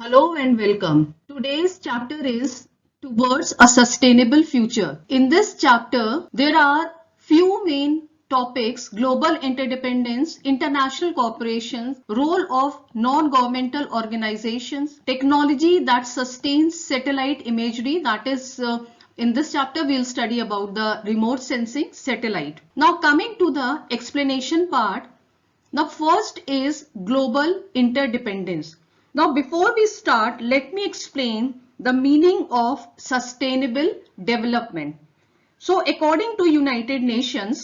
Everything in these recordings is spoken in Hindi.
Hello and welcome. Today's chapter is Towards a Sustainable Future. In this chapter, there are few main topics: global interdependence, international cooperation, role of non-governmental organizations, technology that sustains satellite imagery, that is in this chapter we'll study about the remote sensing satellite. Now coming to the explanation part, now first is global interdependence. Now before we start, let me explain the meaning of sustainable development. So according to United Nations,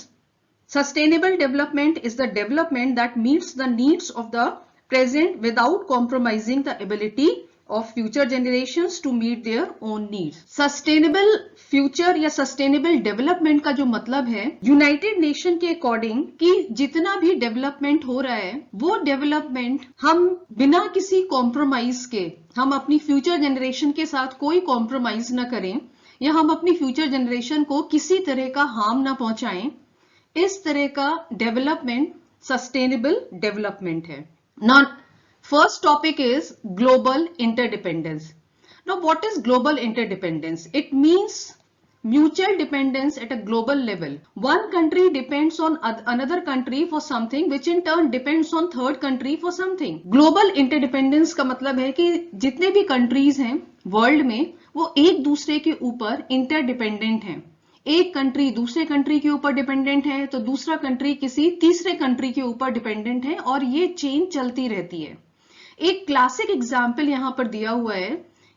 sustainable development is the development that meets the needs of the present without compromising the ability of future generations to meet their own needs. Sustainable future या सस्टेनेबल डेवलपमेंट का जो मतलब है, यूनाइटेड नेशन के अकॉर्डिंग कि जितना भी डेवलपमेंट हो रहा है वो डेवलपमेंट हम बिना किसी कॉम्प्रोमाइज के, हम अपनी फ्यूचर जनरेशन के साथ कोई कॉम्प्रोमाइज ना करें या हम अपनी फ्यूचर जनरेशन को किसी तरह का हार्म ना पहुंचाएं, इस तरह का डेवलपमेंट सस्टेनेबल डेवलपमेंट है. Now, first topic is global interdependence. Now, what is global interdependence? It means mutual dependence at a global level. One country depends on another country for something, which in turn depends on third country for something. Global interdependence का मतलब है कि जितने भी countries हैं world में, वो एक दूसरे के ऊपर interdependent हैं. एक कंट्री दूसरे कंट्री के ऊपर डिपेंडेंट है तो दूसरा कंट्री किसी तीसरे कंट्री के ऊपर डिपेंडेंट है और ये चेन चलती रहती है. एक क्लासिक एग्जांपल यहां पर दिया हुआ है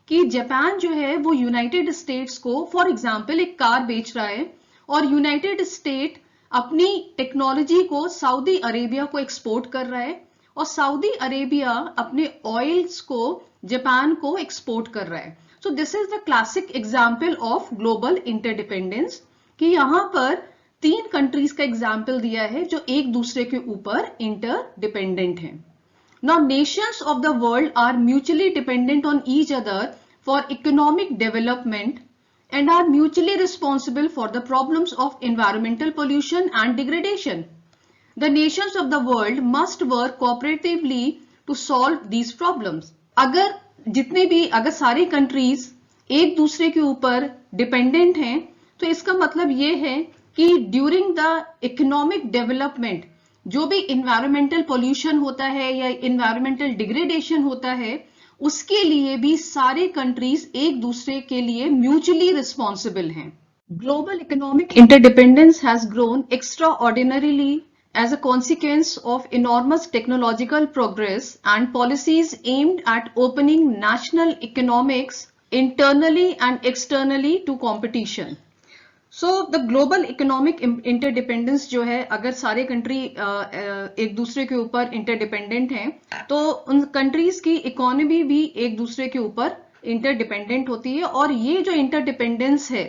कि जापान जो है वो यूनाइटेड स्टेट्स को फॉर एग्जांपल एक कार बेच रहा है और यूनाइटेड स्टेट अपनी टेक्नोलॉजी को सऊदी अरेबिया को एक्सपोर्ट कर रहा है और सऊदी अरेबिया अपने ऑयल्स को जापान को एक्सपोर्ट कर रहा है. So this is the classic example of global interdependence कि यहाँ पर तीन कंट्रीज का एग्जाम्पल दिया है जो एक दूसरे के ऊपर इंटरडिपेंडेंट हैं. Now nations of the world are mutually dependent on each other for economic development and are mutually responsible for the problems of environmental pollution and degradation. The nations of the world must work cooperatively to solve these problems. अगर सारी कंट्रीज एक दूसरे के ऊपर डिपेंडेंट हैं तो इसका मतलब ये है कि ड्यूरिंग द इकोनॉमिक डेवलपमेंट जो भी इन्वायरमेंटल पोल्यूशन होता है या इन्वायरमेंटल डिग्रेडेशन होता है उसके लिए भी सारे कंट्रीज एक दूसरे के लिए म्यूचुअली रिस्पॉन्सिबल हैं. Global economic interdependence has grown extraordinarily as a consequence of enormous technological progress and policies aimed at opening national economics internally and externally to competition. So the global economic interdependence जो है, अगर सारे कंट्री एक दूसरे के ऊपर इंटरडिपेंडेंट हैं तो उन कंट्रीज की इकोनॉमी भी एक दूसरे के ऊपर इंटरडिपेंडेंट होती है और ये जो इंटरडिपेंडेंस है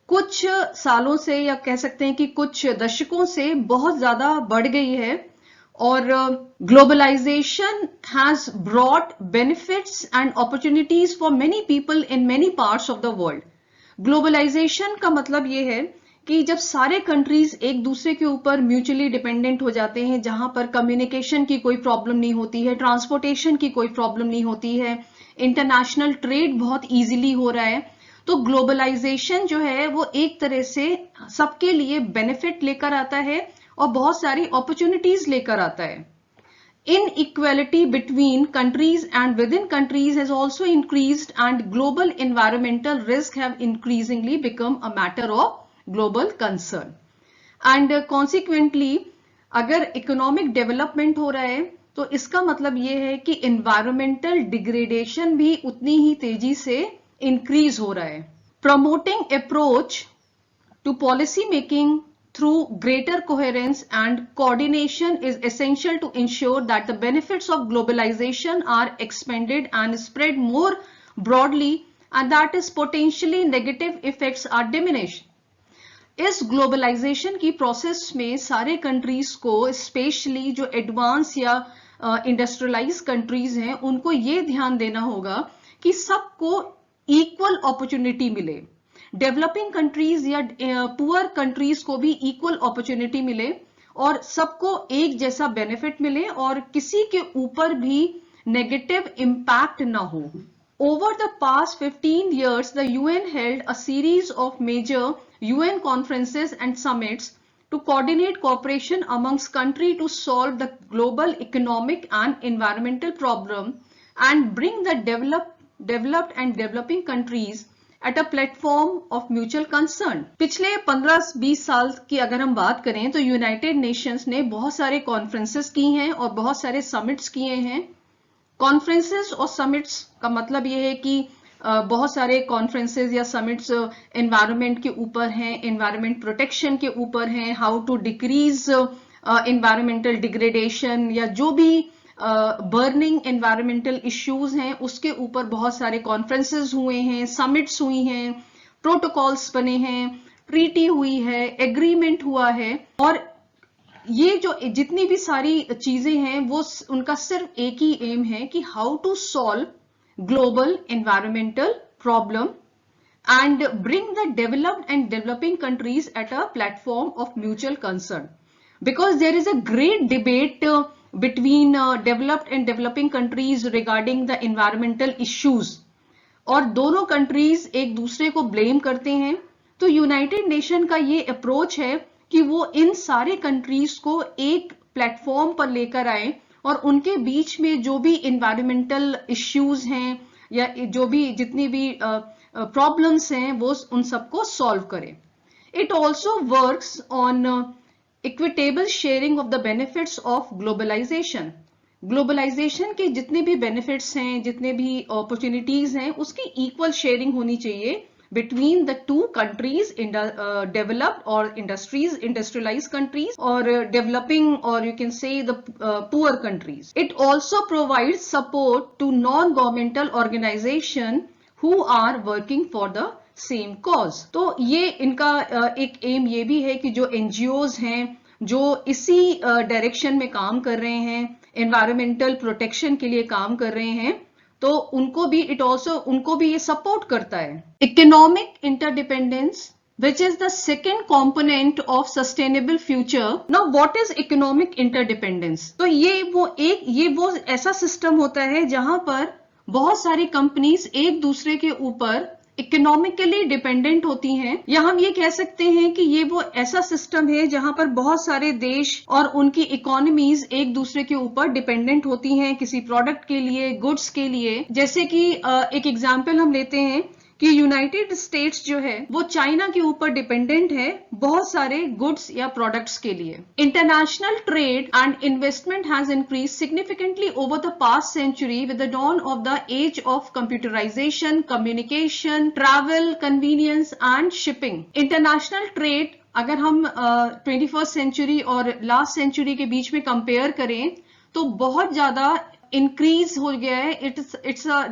कुछ सालों से या कह सकते हैं कि कुछ दशकों से बहुत ज्यादा बढ़ गई है और globalisation has brought benefits and opportunities for many people in many parts of the world. Globalisation का मतलब ये है कि जब सारे कंट्रीज एक दूसरे के ऊपर म्यूचुअली डिपेंडेंट हो जाते हैं, जहां पर कम्युनिकेशन की कोई प्रॉब्लम नहीं होती है, ट्रांसपोर्टेशन की कोई प्रॉब्लम नहीं होती है, इंटरनेशनल ट्रेड बहुत इजीली हो रहा है, तो ग्लोबलाइजेशन जो है वो एक तरह से सबके लिए बेनिफिट लेकर आता है और बहुत सारी अपॉर्चुनिटीज लेकर आता है. Inequality between countries and within countries has also increased and global environmental risk have increasingly become a matter of global concern. And consequently, अगर economic development हो रहा है तो इसका मतलब ये है कि environmental degradation भी उतनी ही तेजी से increase हो रहा है. Promoting approach to policy making through greater coherence and coordination is essential to ensure that the benefits of globalization are expanded and spread more broadly and that its potentially negative effects are diminished. इस ग्लोबलाइजेशन की प्रोसेस में सारे कंट्रीज को, स्पेशली जो एडवांस या इंडस्ट्रियलाइज कंट्रीज हैं, उनको ये ध्यान देना होगा कि सबको इक्वल अपॉर्चुनिटी मिले. डेवलपिंग कंट्रीज या पुअर कंट्रीज को भी इक्वल अपॉर्चुनिटी मिले और सबको एक जैसा बेनिफिट मिले और किसी के ऊपर भी नेगेटिव इम्पैक्ट ना हो। Over the past 15 years, the UN held a series of major UN conferences and summits to coordinate cooperation amongst countries to solve the global economic and environmental problem and bring the developed and developing countries at a platform of mutual concern. पिछले 15-20 साल की अगर हम बात करें तो यूनाइटेड नेशंस ने बहुत सारे कॉन्फ्रेंसेस की हैं और बहुत सारे समिट्स किए हैं। कॉन्फ्रेंसेस और समिट्स का मतलब ये है कि बहुत सारे कॉन्फ्रेंसेस या समिट्स एनवायरनमेंट के ऊपर हैं, एनवायरनमेंट प्रोटेक्शन के ऊपर हैं, how to decrease environmental degradation या जो भी बर्निंग एनवायरमेंटल इश्यूज हैं उसके ऊपर बहुत सारे कॉन्फ्रेंसेस हुए हैं, समिट्स हुई हैं, प्रोटोकॉल्स बने हैं, ट्रीटी हुई है, एग्रीमेंट हुआ है। और ये जो जितनी भी सारी चीजें हैं वो उनका सिर्फ एक ही एम है कि how to solve global environmental problem and bring the developed and developing countries at a platform of mutual concern, because there is a great debate between developed and developing countries regarding the environmental issues और दोनों कंट्रीज एक दूसरे को ब्लेम करते हैं। तो यूनाइटेड नेशन का ये अप्रोच है कि वो इन सारे कंट्रीज को एक प्लेटफॉर्म पर लेकर आए और उनके बीच में जो भी इन्वायरमेंटल इश्यूज हैं या जो भी जितनी भी प्रॉब्लम्स हैं वो उन सबको सॉल्व करें। It also works on equitable sharing of the benefits of globalisation. Globalisation के जितने भी बेनिफिट्स हैं, जितने भी अपॉर्चुनिटीज हैं, उसकी इक्वल शेयरिंग होनी चाहिए between the two countries, developed or industrialized countries or developing, or you can say the poor countries. It also provides support to non-governmental organization who are working for the same cause. तो ये इनका एक एम ये भी है कि जो एनजीओज हैं जो इसी डायरेक्शन में काम कर रहे हैं, एनवायरमेंटल प्रोटेक्शन के लिए काम कर रहे हैं, तो उनको भी ये सपोर्ट करता है। Economic interdependence which is the second component of sustainable future. Now what is economic interdependence? तो ये वो ऐसा सिस्टम होता है जहां पर बहुत सारी कंपनीज एक दूसरे के ऊपर इकोनॉमिकली डिपेंडेंट होती हैं, या हम ये कह सकते हैं कि ये वो ऐसा सिस्टम है जहां पर बहुत सारे देश और उनकी इकोनॉमीज एक दूसरे के ऊपर डिपेंडेंट होती हैं किसी प्रोडक्ट के लिए, गुड्स के लिए। जैसे कि एक एग्जांपल हम लेते हैं कि यूनाइटेड स्टेट्स जो है वो चाइना के ऊपर डिपेंडेंट है बहुत सारे गुड्स या प्रोडक्ट्स के लिए। International trade and investment has increase significantly over the past century with the dawn of the age of computerisation, communication, travel, convenience and shipping. International trade अगर हम 21st सेंचुरी और लास्ट सेंचुरी के बीच में कंपेयर करें तो बहुत ज्यादा इंक्रीज हो गया है।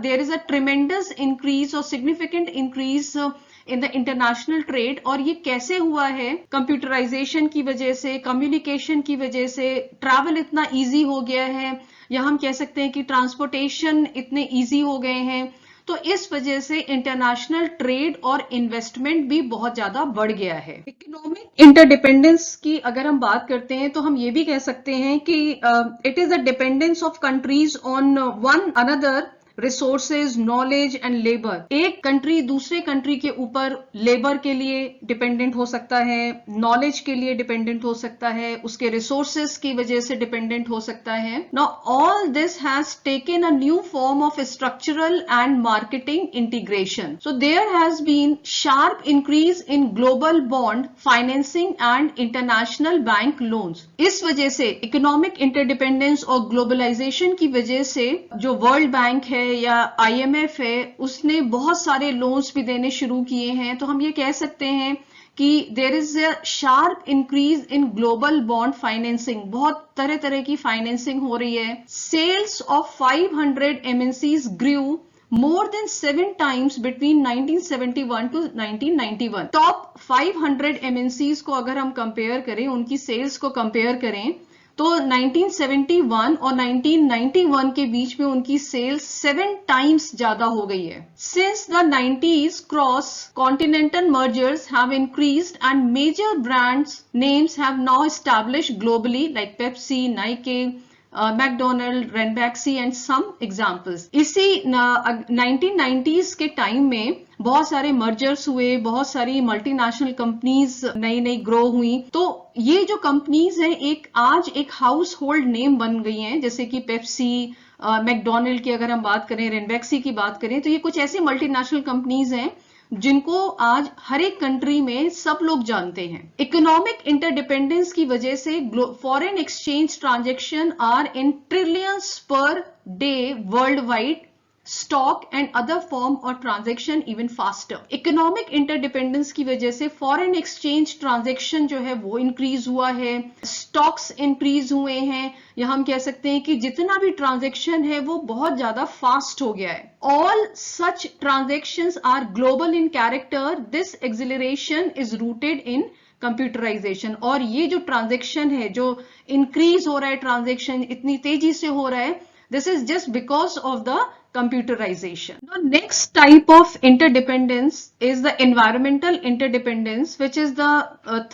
There is a tremendous increase और significant increase in the international trade. और ये कैसे हुआ है? कंप्यूटराइजेशन की वजह से, कम्युनिकेशन की वजह से, ट्रैवल इतना इजी हो गया है, या हम कह सकते हैं कि ट्रांसपोर्टेशन इतने इजी हो गए हैं। तो इस वजह से इंटरनेशनल ट्रेड और इन्वेस्टमेंट भी बहुत ज्यादा बढ़ गया है। इकोनॉमिक इंटरडिपेंडेंस की अगर हम बात करते हैं तो हम ये भी कह सकते हैं कि it is the dependence of countries on one another resources, knowledge and labour. एक कंट्री दूसरे कंट्री के ऊपर लेबर के लिए डिपेंडेंट हो सकता है, नॉलेज के लिए डिपेंडेंट हो सकता है, उसके रिसोर्सेज की वजह से डिपेंडेंट हो सकता है। Now all this has taken a new form of structural and marketing integration. So there has been sharp increase in global bond financing and international bank loans. इस वजह से इकोनॉमिक इंटरडिपेंडेंस और ग्लोबलाइजेशन की वजह से जो वर्ल्ड बैंक है या IMF है उसने बहुत सारे लोन्स भी देने शुरू किए हैं। तो हम ये कह सकते हैं कि there is a sharp increase in global bond financing. बहुत तरह तरह की फाइनेंसिंग हो रही है। Sales of 500 MNCs grew more than 7 times between 1971 to 1991। Top 500 MNCs को अगर हम कंपेयर करें, उनकी सेल्स को कंपेयर करें तो 1971 और 1991 के बीच में उनकी सेल्स 7 टाइम्स ज्यादा हो गई है। Since the 90s cross continental mergers have increased and major brands names have now established globally like Pepsi, Nike, McDonald, Ranbaxy and some examples. इसी 1990s के टाइम में बहुत सारे मर्जर्स हुए, बहुत सारी मल्टीनेशनल कंपनीज नई नई ग्रो हुई। तो ये जो कंपनीज हैं आज एक हाउस होल्ड नेम बन गई हैं, जैसे कि पेप्सी, मैकडोनल्ड की अगर हम बात करें, रेनबैक्सी की बात करें, तो ये कुछ ऐसी मल्टीनेशनल कंपनीज हैं जिनको आज हर एक कंट्री में सब लोग जानते हैं। इकोनॉमिक इंटरडिपेंडेंस की वजह से foreign exchange transaction are in trillions per day world wide, stock and other form और transaction even faster. Economic interdependence की वजह से फॉरेन एक्सचेंज ट्रांजैक्शन जो है वो इंक्रीज हुआ है, स्टॉक्स इंक्रीज हुए हैं, या हम कह सकते हैं कि जितना भी ट्रांजैक्शन है वो बहुत ज्यादा फास्ट हो गया है। All such transactions are global in character. This acceleration is rooted in computerisation. और ये जो ट्रांजैक्शन है, जो इंक्रीज हो रहा है, ट्रांजैक्शन इतनी तेजी से हो रहा है, this is just because of the computerization. The next type of interdependence is the environmental interdependence, which is the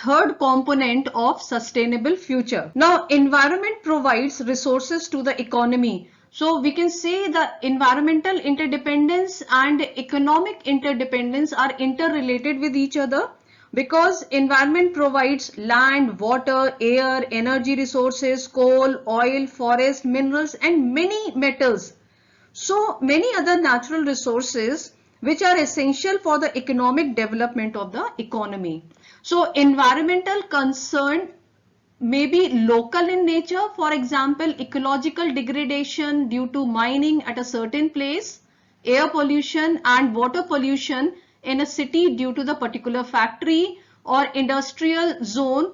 third component of sustainable future. Now, environment provides resources to the economy. So we can say the environmental interdependence and economic interdependence are interrelated with each other, because environment provides land, water, air, energy resources, coal, oil, forest, minerals and many metals. So many other natural resources which are essential for the economic development of the economy. So environmental concern may be local in nature, for example ecological degradation due to mining at a certain place, air pollution and water pollution in a city due to the particular factory or industrial zone,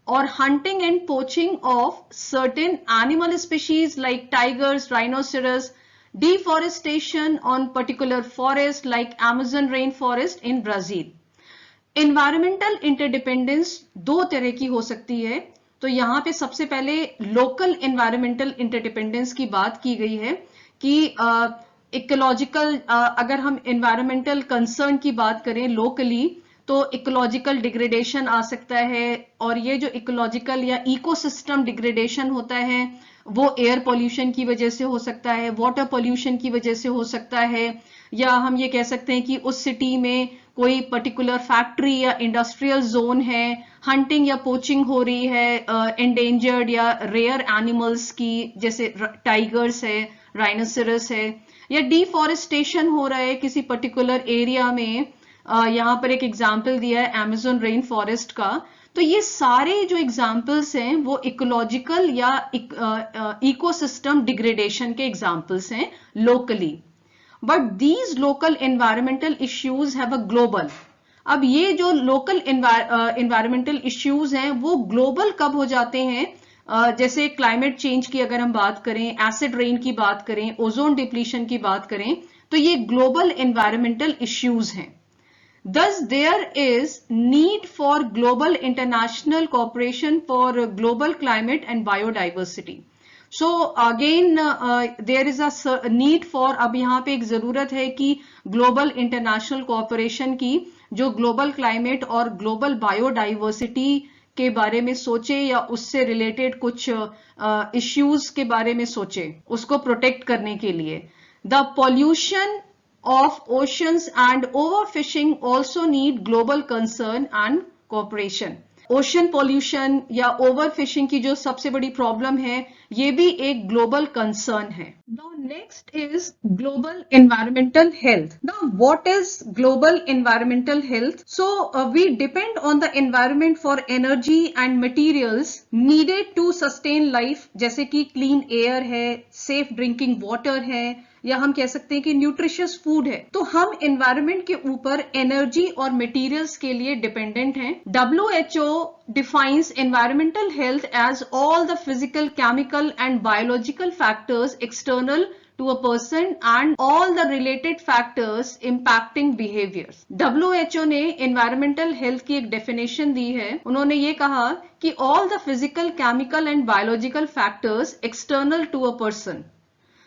or hunting and poaching of certain animal species like tigers, rhinoceros, deforestation on particular forest like Amazon rainforest in Brazil. Environmental interdependence दो तरह की हो सकती है। तो यहाँ पे सबसे पहले लोकल एनवायरमेंटल इंटरडिपेंडेंस की बात की गई है कि इकोलॉजिकल, अगर हम एनवायरमेंटल कंसर्न की बात करें लोकली, तो इकोलॉजिकल डिग्रेडेशन आ सकता है। और ये जो इकोलॉजिकल या इकोसिस्टम डिग्रेडेशन होता है वो एयर पोल्यूशन की वजह से हो सकता है, वाटर पोल्यूशन की वजह से हो सकता है, या हम ये कह सकते हैं कि उस सिटी में कोई पर्टिकुलर फैक्ट्री या इंडस्ट्रियल जोन है, हंटिंग या पोचिंग हो रही है एंडेंजर्ड या रेयर एनिमल्स की, जैसे टाइगर्स है, राइनोसेरस है, या डिफॉरेस्टेशन हो रहा है किसी पर्टिकुलर एरिया में। यहाँ पर एक एग्जाम्पल दिया है अमेज़न रेन फॉरेस्ट का। तो ये सारे जो एग्जाम्पल्स हैं वो इकोलॉजिकल या इकोसिस्टम डिग्रेडेशन के एग्जाम्पल्स हैं locally. But these local environmental issues have a global. अब ये जो लोकल एनवायरमेंटल इश्यूज हैं वो ग्लोबल कब हो जाते हैं? जैसे क्लाइमेट चेंज की अगर हम बात करें, एसिड रेन की बात करें, ओजोन डिप्लीशन की बात करें, तो ये ग्लोबल एनवायरमेंटल इश्यूज हैं। Thus, there is need for global international cooperation for global climate and biodiversity. So again, there is a need for, अब यहाँ पे एक जरूरत है कि global international cooperation की, जो global climate और global biodiversity के बारे में सोचे या उससे रिलेटेड कुछ issues के बारे में सोचे, उसको protect करने के लिए। The pollution of oceans and overfishing also need global concern and cooperation. Ocean pollution या ओवरफिशिंग की जो सबसे बड़ी प्रॉब्लम है, ये भी एक ग्लोबल कंसर्न है। Now next is global environmental health. Now what is global environmental health? So we depend on the environment for energy and materials needed to sustain life, जैसे कि क्लीन एयर है, सेफ ड्रिंकिंग वाटर है, या हम कह सकते हैं कि न्यूट्रिशियस फूड है। तो हम एनवायरनमेंट के ऊपर एनर्जी और मटेरियल्स के लिए डिपेंडेंट हैं। WHO defines environmental health as all the physical, chemical and biological factors external to a person and all the related factors impacting behaviors. WHO ने environmental health की एक definition दी है। उन्होंने ये कहा कि all the physical, chemical and biological factors external to a person,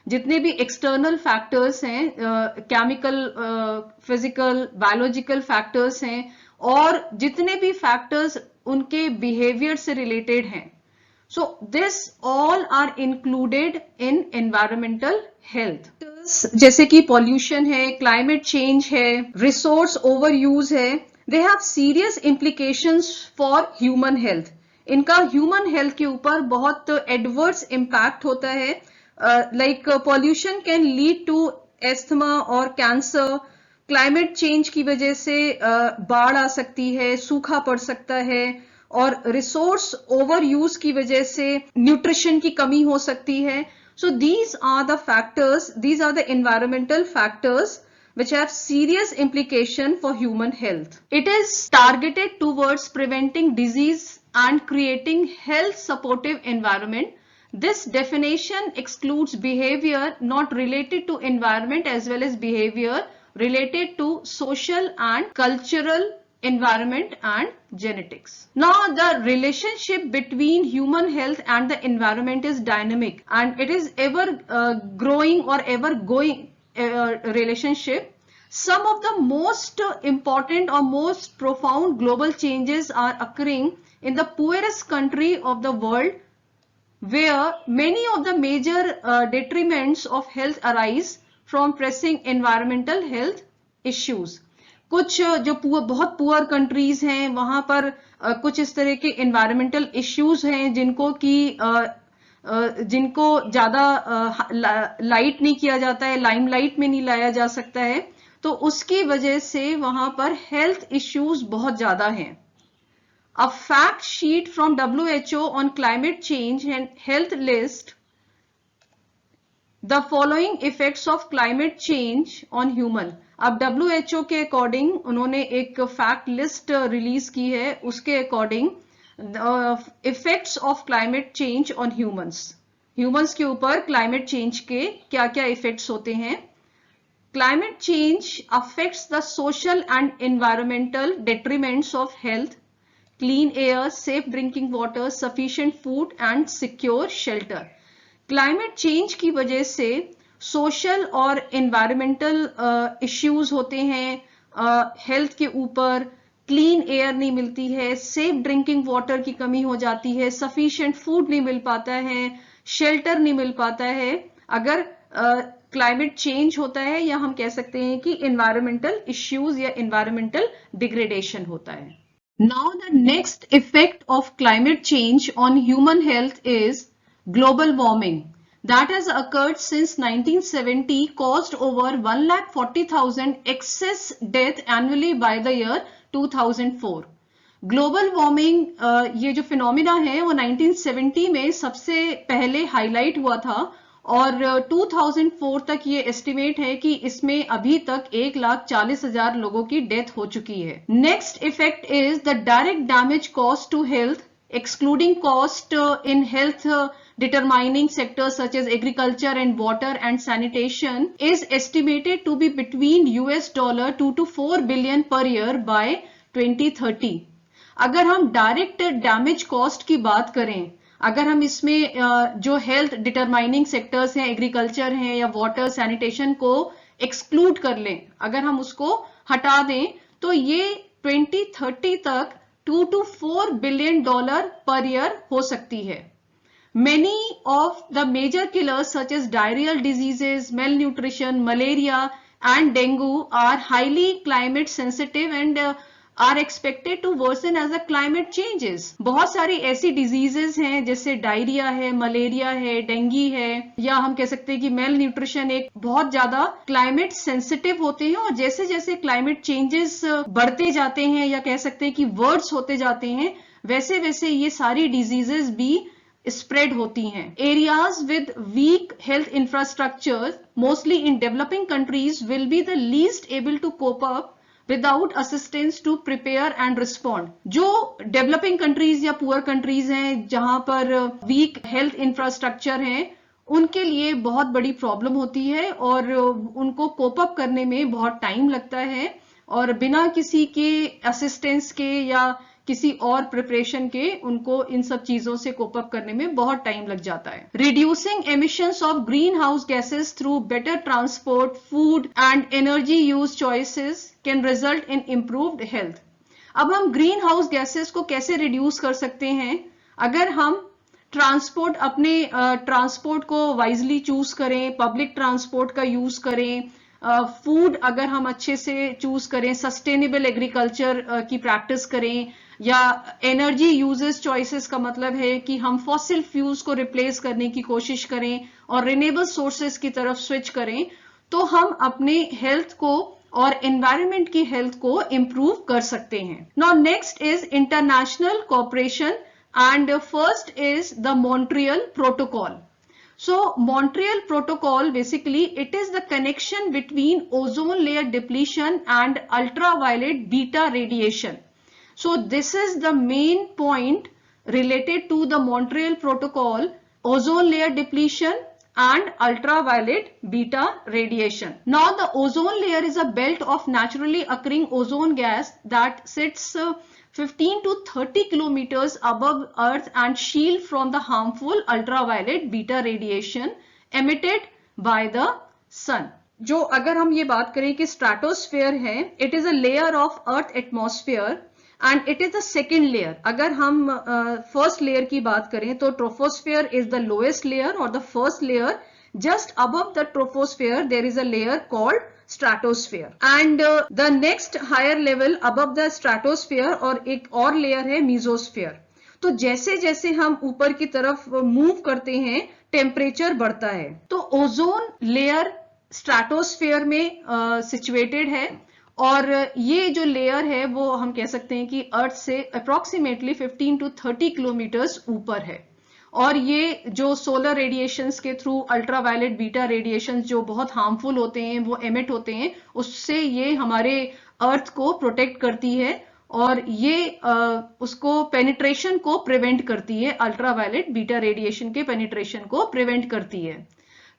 जितने भी एक्सटर्नल फैक्टर्स हैं, केमिकल, फिजिकल, बायोलॉजिकल फैक्टर्स हैं, और जितने भी फैक्टर्स उनके बिहेवियर से रिलेटेड हैं, So this all are included in environmental health. जैसे कि pollution है, climate change है, resource overuse है, they have serious implications for human health. इनका human health के ऊपर बहुत adverse impact होता है. Like pollution can lead to asthma और cancer. क्लाइमेट चेंज की वजह से बाढ़ आ सकती है, सूखा पड़ सकता है, और रिसोर्स ओवर यूज की वजह से न्यूट्रिशन की कमी हो सकती है. So these are the factors, these are the environmental factors which have serious implication for human health. It is targeted towards preventing disease and creating health supportive environment. This definition excludes behavior not related to environment as well as behavior related to social and cultural environment and genetics. Now the relationship between human health and the environment is dynamic and it is ever growing or ever going relationship. Some of the most important or most profound global changes are occurring in the poorest country of the world, where many of the major detriments of health arise from pressing environmental health issues. कुछ जो बहुत पुअर कंट्रीज हैं वहां पर कुछ इस तरह के environmental issues हैं जिनको ज्यादा लाइट नहीं किया जाता है, लाइमलाइट में नहीं लाया जा सकता है, तो उसकी वजह से वहां पर हेल्थ इश्यूज बहुत ज्यादा हैं. A fact sheet from WHO on climate change and health list the following effects of climate change on human. अब WHO के अकॉर्डिंग उन्होंने एक फैक्ट लिस्ट रिलीज की है, उसके according effects of climate change on humans के ऊपर क्लाइमेट चेंज के क्या क्या इफेक्ट्स होते हैं. Climate change affects the social and environmental detriments of health, clean air, safe drinking water, sufficient food and secure shelter. Climate change की वजह से सोशल और एनवायरमेंटल इश्यूज होते हैं हेल्थ के ऊपर. क्लीन एयर नहीं मिलती है, सेफ ड्रिंकिंग वाटर की कमी हो जाती है, सफिशिएंट फूड नहीं मिल पाता है, शेल्टर नहीं मिल पाता है अगर क्लाइमेट चेंज होता है, या हम कह सकते हैं कि एनवायरमेंटल इश्यूज या एनवायरमेंटल डिग्रेडेशन होता है. Now the next effect of climate change on human health is global warming that has occurred since 1970, caused over 1,40,000 excess death annually by the year 2004. Global warming ये जो फिनोमिना है वो 1970 में सबसे पहले हाईलाइट हुआ था और 2004 तक ये एस्टिमेट है कि इसमें अभी तक 1,40,000 लोगों की डेथ हो चुकी है. Next effect is the direct damage cost to health, excluding cost in health determining sectors such as agriculture and water and sanitation, is estimated to be between $2 to 4 billion per year by 2030. अगर हम डायरेक्ट डैमेज कॉस्ट की बात करें, अगर हम इसमें जो हेल्थ डिटरमाइनिंग सेक्टर्स हैं, एग्रीकल्चर हैं या वाटर सैनिटेशन को एक्सक्लूड कर लें, अगर हम उसको हटा दें, तो ये 2030 तक $2 to 4 billion पर ईयर हो सकती है. Many of the major killers such as diarrheal diseases, malnutrition, malaria and dengue are highly climate sensitive and are expected to worsen as the climate changes. बहुत सारी ऐसी diseases हैं जैसे डायरिया है, मलेरिया है, डेंगी है, या हम कह सकते हैं कि मेल न्यूट्रिशन एक बहुत ज्यादा क्लाइमेट सेंसिटिव होते हैं, और जैसे जैसे क्लाइमेट चेंजेस बढ़ते जाते हैं या कह सकते हैं कि वर्ड्स होते जाते हैं, वैसे वैसे ये सारी डिजीजेस भी स्प्रेड होती हैं. Areas with weak health infrastructure mostly in developing countries will be the least able to cope up without assistance to prepare and respond. जो डेवलपिंग कंट्रीज या पुअर कंट्रीज हैं जहां पर वीक हेल्थ इंफ्रास्ट्रक्चर हैं, उनके लिए बहुत बड़ी प्रॉब्लम होती है और उनको कोप अप करने में बहुत टाइम लगता है, और बिना किसी के असिस्टेंस के या किसी और प्रिपरेशन के उनको इन सब चीजों से कोप अप करने में बहुत टाइम लग जाता है. Reducing emissions of greenhouse gases through better transport, food and energy use choices can result in improved health. अब हम ग्रीन हाउस गैसेस को कैसे रिड्यूस कर सकते हैं? अगर हम ट्रांसपोर्ट, अपने ट्रांसपोर्ट को वाइजली चूज करें, पब्लिक ट्रांसपोर्ट का यूज करें, फूड अगर हम अच्छे से चूज करें, सस्टेनेबल एग्रीकल्चर की प्रैक्टिस करें, या एनर्जी यूजेस चॉइसेस का मतलब है कि हम फॉसिल फ्यूल्स को रिप्लेस करने की कोशिश करें और रिन्यूएबल सोर्सेस की तरफ स्विच करें, तो हम अपने हेल्थ को और एनवायरनमेंट की हेल्थ को इंप्रूव कर सकते हैं. Now next is international cooperation, and first is the Montreal Protocol. So Montreal Protocol, basically it is the connection between ozone layer depletion and ultraviolet beta radiation. So this is the main point related to the Montreal Protocol: ozone layer depletion and ultraviolet beta radiation. Now the ozone layer is a belt of naturally occurring ozone gas that sits 15 to 30 kilometers above Earth and shield from the harmful ultraviolet beta radiation emitted by the sun. जो अगर हम ये बात करें कि स्ट्रेटोस्फेयर है, it is a layer of earth atmosphere and it is the second layer. अगर हम फर्स्ट लेयर की बात करें तो troposphere is the lowest layer, और the first layer just above the troposphere there is a layer called stratosphere, and the next higher level above the stratosphere और एक और layer है mesosphere. तो जैसे जैसे हम ऊपर की तरफ मूव करते हैं टेम्परेचर बढ़ता है. तो ओजोन लेयर स्ट्रेटोस्फेयर में सिचुएटेड है, और ये जो लेयर है वो हम कह सकते हैं कि अर्थ से अप्रोक्सीमेटली 15 to 30 किलोमीटर्स ऊपर है. और ये जो सोलर रेडिएशंस के थ्रू अल्ट्रावायलेट बीटा रेडिएशंस जो बहुत हार्मफुल होते हैं वो एमिट होते हैं, उससे ये हमारे अर्थ को प्रोटेक्ट करती है और ये उसको पेनिट्रेशन को प्रिवेंट करती है, अल्ट्रावायलेट बीटा रेडिएशन के पेनिट्रेशन को प्रिवेंट करती है.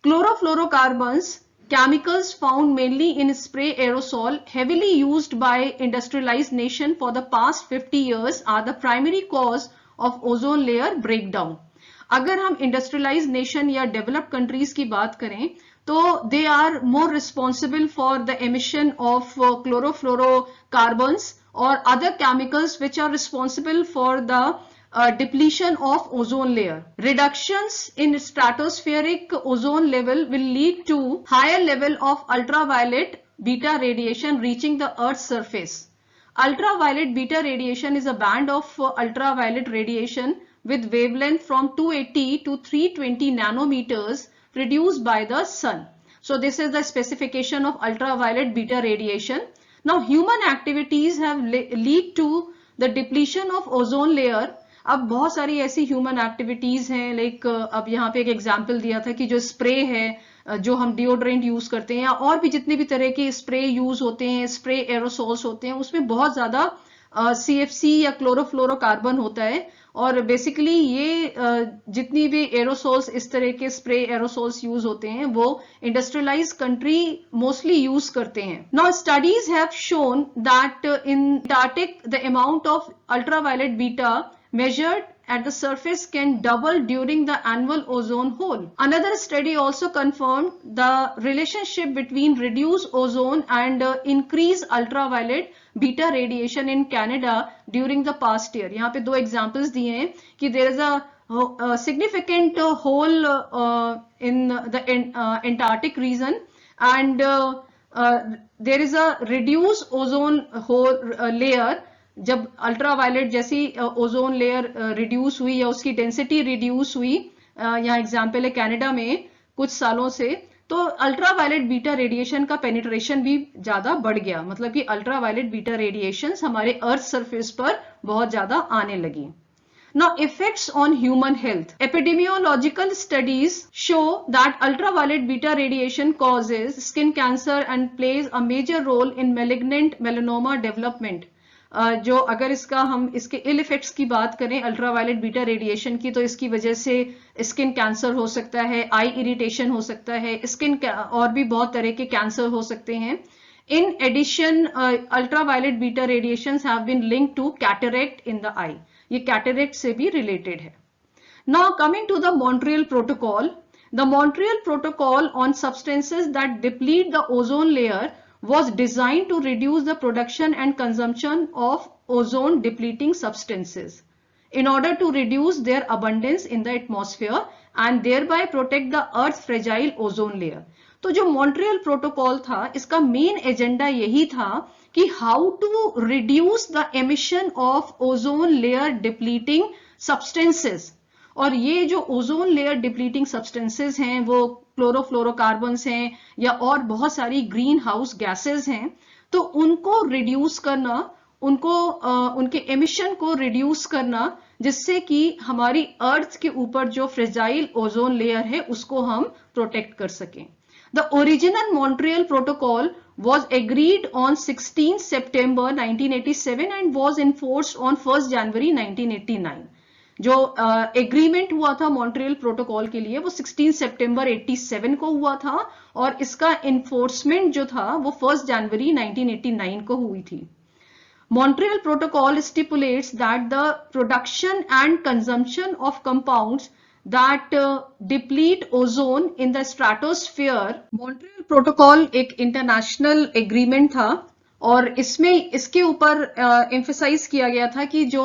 Chlorofluorocarbons, chemicals found mainly in spray aerosol heavily used by industrialized nation for the past 50 years are the primary cause of ozone layer breakdown. अगर हम इंडस्ट्रियलाइज्ड नेशन या डेवलप्ड कंट्रीज की बात करें तो they are more responsible for the emission of chlorofluorocarbons और other chemicals which are responsible for the depletion of ozone layer. Reductions in stratospheric ozone level will lead to higher level of ultraviolet beta radiation reaching the Earth's surface. Ultraviolet beta radiation is a band of ultraviolet radiation with wavelength from 280 to 320 nanometers produced by the sun. So this is the specification of ultraviolet beta radiation. Now human activities have led to the depletion of ozone layer. अब बहुत सारी ऐसी ह्यूमन एक्टिविटीज हैं, लाइक अब यहाँ पे एक एग्जांपल दिया था कि जो स्प्रे है, जो हम डिओड्रेंट यूज करते हैं, या और भी जितने भी तरह के स्प्रे यूज होते हैं, स्प्रे एरोसोल्स होते हैं, उसमें बहुत ज्यादा CFC या क्लोरोफ्लोरोकार्बन होता है. और बेसिकली ये जितनी भी एरोसोल्स, इस तरह के स्प्रे एरोसोल्स यूज होते हैं, वो इंडस्ट्रियलाइज्ड कंट्री मोस्टली यूज करते हैं. Now studies have shown that in Antarctic the amount of ultraviolet beta measured at the surface can double during the annual ozone hole. Another study also confirmed the relationship between reduced ozone and increased ultraviolet beta radiation in Canada during the past year. यहाँ पे दो examples दिए हैं कि there is a significant hole in the Antarctic region, and there is a reduced ozone hole layer. जब अल्ट्रावायलेट जैसी ओजोन लेयर रिड्यूस हुई या उसकी डेंसिटी रिड्यूस हुई, यहाँ एग्जाम्पल है कनाडा में कुछ सालों से, तो अल्ट्रावायलेट बीटा रेडिएशन का पेनिट्रेशन भी ज्यादा बढ़ गया. मतलब कि अल्ट्रावायलेट बीटा रेडिएशन हमारे अर्थ सरफेस पर बहुत ज्यादा आने लगी. Now effects on human health. Epidemiological studies show that ultraviolet beta radiation causes skin cancer and plays a major role in malignant melanoma development. जो अगर हम इसके इल इफेक्ट्स की बात करें अल्ट्रावायलेट बीटा रेडिएशन की, तो इसकी वजह से स्किन कैंसर हो सकता है, आई इरिटेशन हो सकता है, स्किन और भी बहुत तरह के कैंसर हो सकते हैं. In addition ultraviolet beta radiations have been linked to cataract in the eye. ये कैटरेक्ट से भी रिलेटेड है. Now coming to the Montreal protocol. The Montreal protocol on substances that deplete the ozone layer was designed to reduce the production and consumption of ozone depleting substances. in order to reduce their abundance in the atmosphere and thereby protect the Earth's fragile ozone layer. तो जो मॉन्ट्रियल प्रोटोकॉल था, इसका मेन एजेंडा यही था कि how to reduce the emission of ozone layer depleting substances. और ये जो ओजोन लेयर डिप्लीटिंग सब्सटेंसेस हैं वो क्लोरोफ्लोरोकार्बन्स हैं या और बहुत सारी ग्रीन हाउस गैसेस हैं, तो उनको रिड्यूस करना, उनके एमिशन को रिड्यूस करना, जिससे कि हमारी अर्थ के ऊपर जो फ्रेजाइल ओजोन लेयर है उसको हम प्रोटेक्ट कर सकें. The original Montreal Protocol was agreed on 16 September 1987 and was enforced on 1 January 1989. जो एग्रीमेंट हुआ था मॉन्ट्रियल प्रोटोकॉल के लिए वो 16 सितंबर 87 को हुआ था और इसका इन्फोर्समेंट जो था वो 1 जनवरी 1989 को हुई थी. Montreal Protocol stipulates that the production and consumption of compounds that deplete ozone in the stratosphere. Montreal Protocol एक इंटरनेशनल एग्रीमेंट था और इसमें इसके ऊपर एम्फेसाइज किया गया था कि जो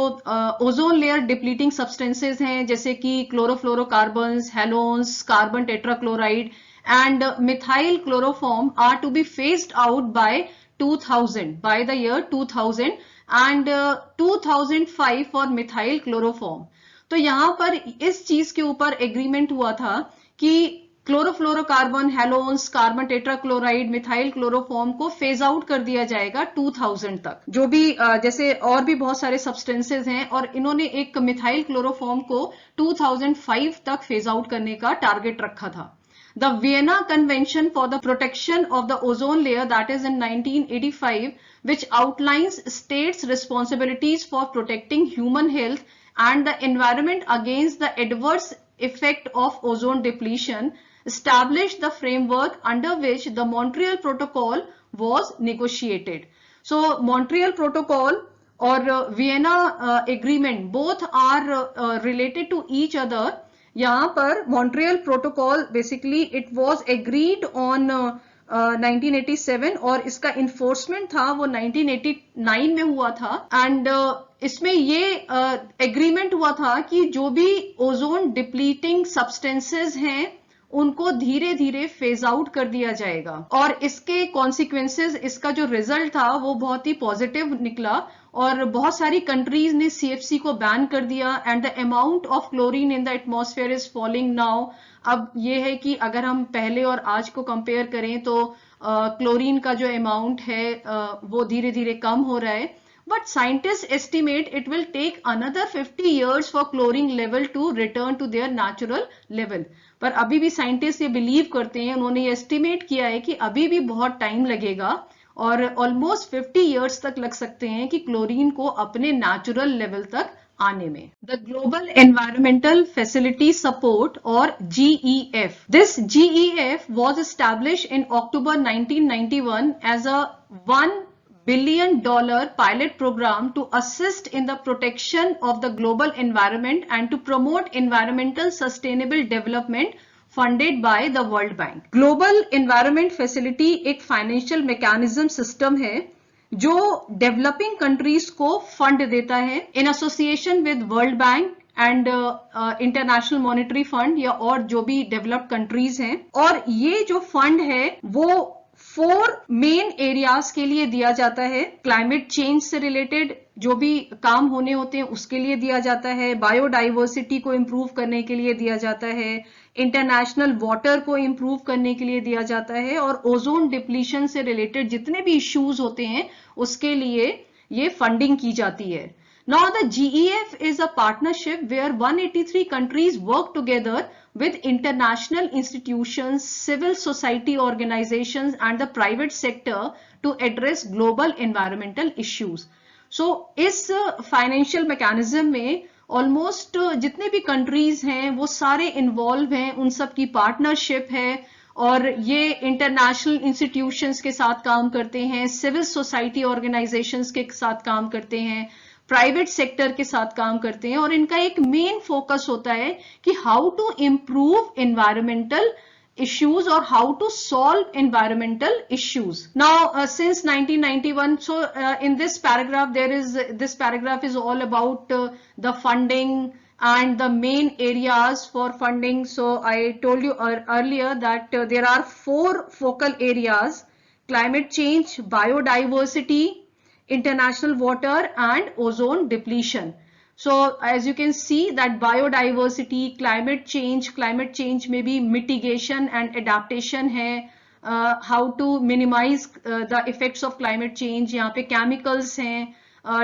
ओजोन लेयर डिप्लीटिंग सब्सटेंसेस हैं जैसे कि chlorofluorocarbons, halons, carbon tetrachloride and methyl chloroform are to be phased out by 2000, by the year 2000 and 2005 for methyl chloroform. तो यहाँ पर इस चीज के ऊपर एग्रीमेंट हुआ था कि chlorofluorocarbon, halons, carbon tetrachloride, methyl chloroform को फेज आउट कर दिया जाएगा 2000 तक. जो भी जैसे और भी बहुत सारे सब्सटेंसेस हैं और इन्होंने एक मिथाइल क्लोरोफॉर्म को 2005 तक फेज आउट करने का टारगेट रखा था. The Vienna Convention for the Protection of the Ozone Layer, that is in 1985, which outlines states' responsibilities for protecting human health and the environment against the adverse effect of ozone depletion, established the framework under which the Montreal Protocol was negotiated. So, Montreal Protocol or Vienna Agreement, both are related to each other. यहाँ पर Montreal protocol basically it was agreed on 1987 और इसका इन्फोर्समेंट था वो 1989 में हुआ था. एंड इसमें ये एग्रीमेंट हुआ था कि जो भी ओजोन डिप्लीटिंग सब्सटेंसेस हैं उनको धीरे धीरे फेज आउट कर दिया जाएगा और इसके कॉन्सिक्वेंसेस, इसका जो रिजल्ट था वो बहुत ही पॉजिटिव निकला और बहुत सारी कंट्रीज ने सीएफसी को बैन कर दिया and the amount of chlorine in the atmosphere is falling now. अब ये है कि अगर हम पहले और आज को कंपेयर करें तो क्लोरीन का जो अमाउंट है वो धीरे धीरे कम हो रहा है. But scientists estimate it will take another 50 years for chlorine level to return to their natural level. पर अभी भी साइंटिस्ट ये बिलीव करते हैं, उन्होंने ये एस्टिमेट किया है कि अभी भी बहुत टाइम लगेगा और ऑलमोस्ट 50 years तक लग सकते हैं कि क्लोरीन को अपने नेचुरल लेवल तक आने में. The Global Environmental Facility Support or GEF. This GEF was established in October 1991 as a $1 billion pilot program to assist in the protection of the global environment and to promote environmental sustainable development funded by the World Bank. Global Environment Facility एक financial mechanism system है जो developing countries को fund देता है in association with World Bank and international monetary fund या और जो भी डेवलप्ड कंट्रीज हैं. और ये जो फंड है वो 4 मेन एरियाज के लिए दिया जाता है. क्लाइमेट चेंज से रिलेटेड जो भी काम होने होते हैं उसके लिए दिया जाता है, बायोडाइवर्सिटी को इम्प्रूव करने के लिए दिया जाता है, इंटरनेशनल वाटर को इम्प्रूव करने के लिए दिया जाता है और ओजोन डिप्लीशन से रिलेटेड जितने भी इश्यूज होते हैं उसके लिए ये फंडिंग की जाती है. Now the GEF is a partnership where 183 countries work together with international institutions, civil society organizations and the private sector to address global environmental issues. So इस financial mechanism में almost जितने भी countries हैं वो सारे involve हैं, उन सब की partnership है और ये इंटरनेशनल इंस्टीट्यूशंस के साथ काम करते हैं, सिविल सोसाइटी ऑर्गेनाइजेशंस के साथ काम करते हैं, प्राइवेट सेक्टर के साथ काम करते हैं और इनका एक मेन फोकस होता है कि how to improve environmental issues or how to solve environmental issues. Now, since 1991, so in this paragraph, this paragraph is all about the funding and the main areas for funding. So I told you earlier that there are 4 focal areas: climate change, biodiversity, international water, and ozone depletion. So as you can see that biodiversity, climate change may be mitigation and adaptation है, how to minimize the effects of climate change. यहाँ पे chemicals हैं,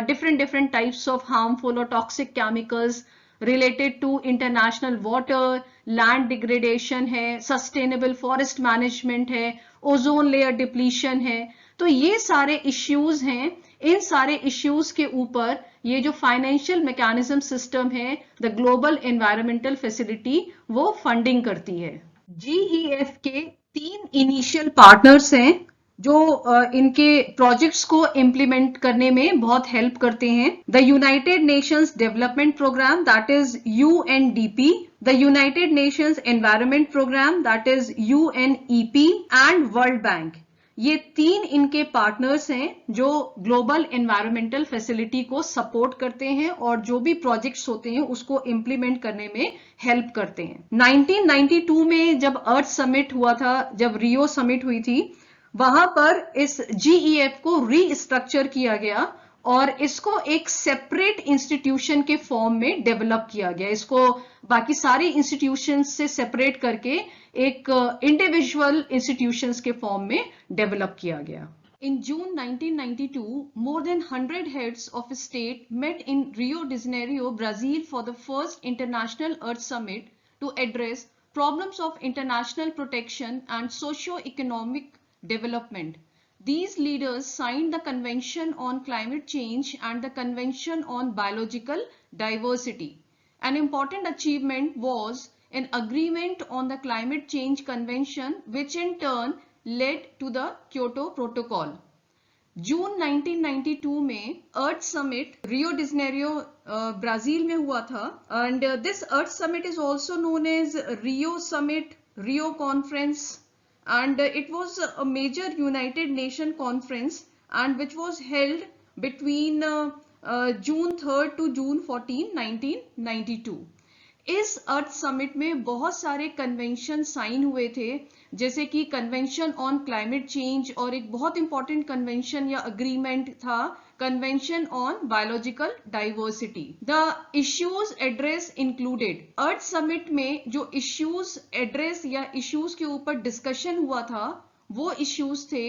different types of harmful or toxic chemicals related to international water, land degradation है, sustainable forest management है, ozone layer depletion है. तो ये सारे इश्यूज हैं. इन सारे इश्यूज के ऊपर ये जो फाइनेंशियल मैकेनिज्म सिस्टम है, द ग्लोबल एनवायरमेंटल फैसिलिटी, वो फंडिंग करती है. GEF के 3 इनिशियल पार्टनर्स हैं जो इनके प्रोजेक्ट्स को इम्प्लीमेंट करने में बहुत हेल्प करते हैं. The United Nations Development Programme, that is UNDP, the United Nations Environment Programme, that is UNEP, and World Bank. ये 3 इनके पार्टनर्स हैं जो ग्लोबल एनवायरमेंटल फैसिलिटी को सपोर्ट करते हैं और जो भी प्रोजेक्ट्स होते हैं उसको इम्प्लीमेंट करने में हेल्प करते हैं. 1992 में जब अर्थ समिट हुआ था, जब रियो समिट हुई थी, वहां पर इस GEF को रीस्ट्रक्चर किया गया और इसको एक सेपरेट इंस्टीट्यूशन के फॉर्म में डेवलप किया गया. इसको बाकी सारे इंस्टीट्यूशन से सेपरेट करके एक इंडिविजुअल इंस्टीट्यूशंस के फॉर्म में डेवलप किया गया. In June 1992, more than 100 heads of state met in Rio de Janeiro, Brazil for the first International Earth Summit to address problems of international protection and socio-economic development. These leaders signed the Convention on Climate Change and the Convention on Biological Diversity. An important achievement was an agreement on the Climate Change Convention, which in turn led to the Kyoto Protocol. जून 1992 में earth summit Rio de Janeiro Brazil में हुआ था. And this earth summit is also known as Rio summit, Rio conference, and it was a major United Nations conference and which was held between June 3rd to June 14, 1992. इस अर्थ समिट में बहुत सारे कन्वेंशन साइन हुए थे, जैसे कि कन्वेंशन ऑन क्लाइमेट चेंज और एक बहुत इंपॉर्टेंट कन्वेंशन या अग्रीमेंट था convention on biological diversity. The issues address included, earth summit में जो इश्यूज एड्रेस या इश्यूज के ऊपर डिस्कशन हुआ था वो इश्यूज थे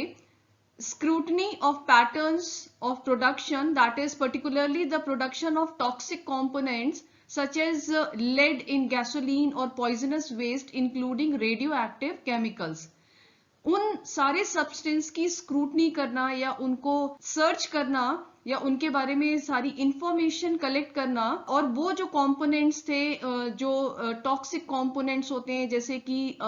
scrutiny of patterns of production, that is particularly the production of toxic components such as lead in gasoline or poisonous waste including radioactive chemicals. उन सारे सब्सटेंस की स्क्रूटनी करना या उनको सर्च करना या उनके बारे में सारी इंफॉर्मेशन कलेक्ट करना, और वो जो कंपोनेंट्स थे जो टॉक्सिक कंपोनेंट्स होते हैं जैसे कि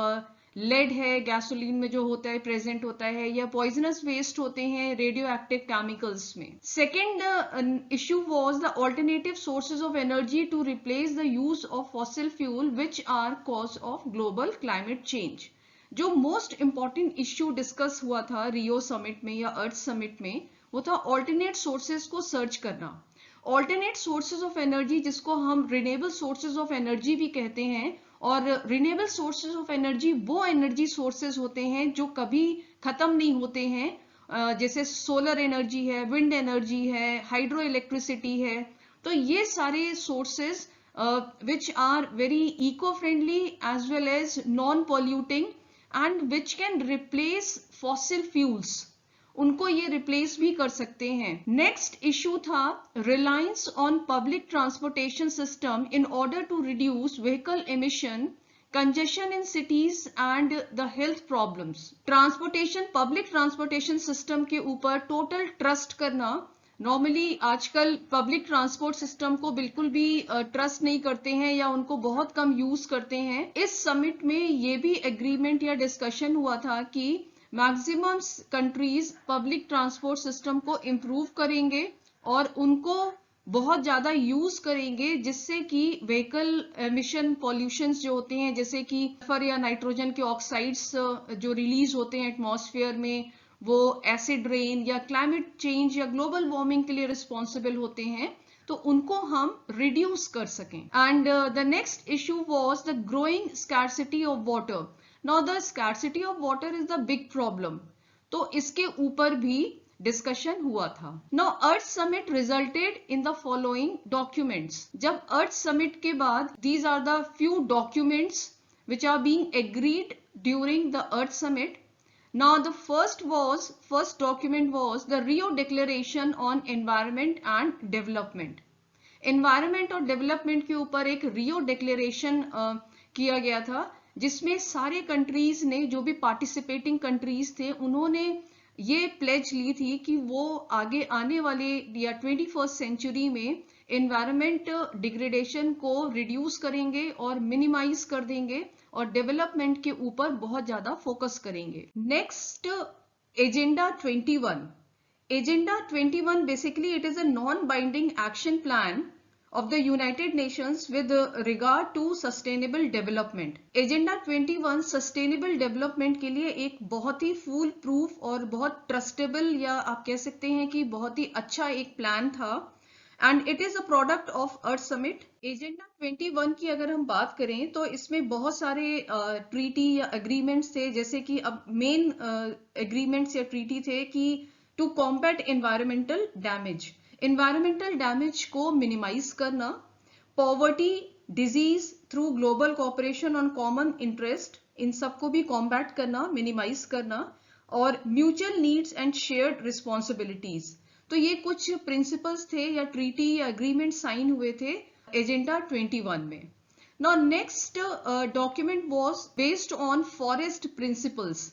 लेड है गैसोलीन में जो होता है प्रेजेंट होता है, या पॉइजनस वेस्ट होते हैं रेडियो एक्टिव केमिकल्स में. Second issue was the alternative sources of energy to replace the use of fossil fuel which are cause of global climate change. जो मोस्ट इंपॉर्टेंट इश्यू डिस्कस हुआ था रियो समिट में या अर्थ समिट में वो था ऑल्टरनेट सोर्सेज को सर्च करना. ऑल्टरनेट सोर्सेज ऑफ एनर्जी जिसको हम रिन्यूएबल सोर्सेज ऑफ एनर्जी भी कहते हैं, और रिन्यूएबल सोर्सेज ऑफ एनर्जी वो एनर्जी सोर्सेज होते हैं जो कभी खत्म नहीं होते हैं, जैसे सोलर एनर्जी है, विंड एनर्जी है, हाइड्रो इलेक्ट्रिसिटी है. तो ये सारे sources which are very eco friendly as well as non polluting and which can replace fossil fuels, उनको ये रिप्लेस भी कर सकते हैं. नेक्स्ट इशू था reliance on public transportation system in order to reduce vehicle emission, congestion in cities and the health problems. Transportation, public transportation system के ऊपर टोटल ट्रस्ट करना. नॉर्मली आजकल पब्लिक ट्रांसपोर्ट सिस्टम को बिल्कुल भी ट्रस्ट नहीं करते हैं या उनको बहुत कम यूज करते हैं. इस समिट में ये भी एग्रीमेंट या डिस्कशन हुआ था कि maximum countries public transport system को इम्प्रूव करेंगे और उनको बहुत ज़्यादा यूज़ करेंगे, जिससे कि व्हीकल एमिशन पॉल्यूशंस जो होते हैं, जैसे कि सल्फर या नाइट्रोजन के ऑक्साइड्स जो रिलीज होते हैं एटमॉस्फेयर में, वो एसिड रेन या क्लाइमेट चेंज या ग्लोबल वार्मिंग के लिए रिस्पॉन्सिबल होते हैं, तो उनको हम रिड्यूस कर सकें. And the next issue was the growing scarcity of water. Now the scarcity of water is the big problem. तो इसके ऊपर भी डिस्कशन हुआ था. Now Earth Summit resulted in the following documents. जब अर्थ समिट के बाद these are the few documents which are being agreed during the Earth Summit. Now the first document was the Rio Declaration on Environment and Development. Environment और डेवलपमेंट के ऊपर एक रियो डिक्लेरेशन किया गया था, जिसमें सारे कंट्रीज ने, जो भी पार्टिसिपेटिंग कंट्रीज थे, उन्होंने ये प्लेज ली थी कि वो आगे आने वाले या 21st सेंचुरी में एनवायरमेंट डिग्रेडेशन को रिड्यूस करेंगे और मिनिमाइज कर देंगे और डेवलपमेंट के ऊपर बहुत ज्यादा फोकस करेंगे. Next, agenda 21. Agenda 21 basically it is a non-binding action plan of the United Nations with regard to sustainable development. Agenda 21 sustainable development के लिए एक बहुत ही फुल प्रूफ और बहुत ट्रस्टेबल, या आप कह सकते हैं कि बहुत ही अच्छा एक प्लान था, and it is a product of earth summit. Agenda 21 की अगर हम बात करें तो इसमें बहुत सारे ट्रीटी या एग्रीमेंट्स थे, जैसे कि अब मेन एग्रीमेंट्स या ट्रीटी थे कि to combat environmental damage, environmental damage को मिनिमाइज करना, poverty, disease through global cooperation on common interest, इन सबको भी कॉम्बैट करना, मिनिमाइज करना, और mutual needs and shared responsibilities. तो ये कुछ प्रिंसिपल्स थे या ट्रीटी या एग्रीमेंट साइन हुए थे एजेंडा 21 में. Now next document was based on forest principles.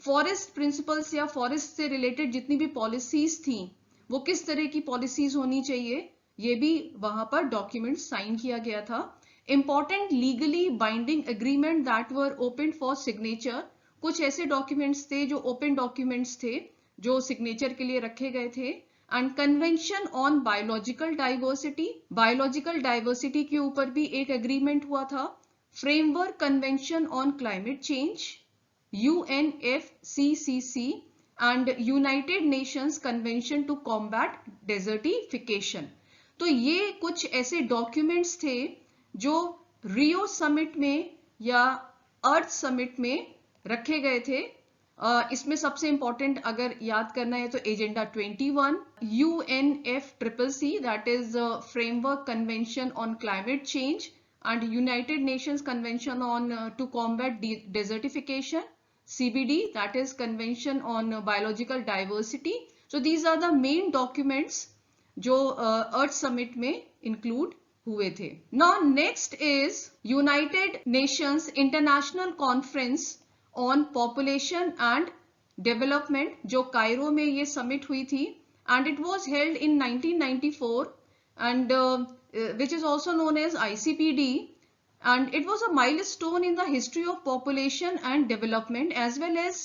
Forest principles या फॉरेस्ट से रिलेटेड जितनी भी पॉलिसीज थी, वो किस तरह की पॉलिसीज होनी चाहिए, ये भी वहां पर डॉक्यूमेंट साइन किया गया था. Important legally binding agreement that were open for signature. कुछ ऐसे डॉक्यूमेंट्स थे जो ओपन डॉक्यूमेंट्स थे, जो सिग्नेचर के लिए रखे गए थे. And convention on biological diversity, biological diversity के ऊपर भी एक एग्रीमेंट हुआ था. Framework convention on climate change, UNFCCC, and United Nations Convention to Combat Desertification. तो ये कुछ ऐसे डॉक्यूमेंट्स थे जो रियो समिट में या अर्थ समिट में रखे गए थे. इसमें सबसे इंपॉर्टेंट अगर याद करना है तो agenda 21, UNFCCC, that is framework convention on climate change, and United Nations Convention on to combat desertification, CBD, that is Convention on Biological Diversity. So these are the main documents जो Earth Summit में include हुए थे. Now next is United Nations International Conference on Population and Development, जो कायरो में ये summit हुई थी, and it was held in 1994 and which is also known as ICPD, and it was a milestone in the history of population and development as well as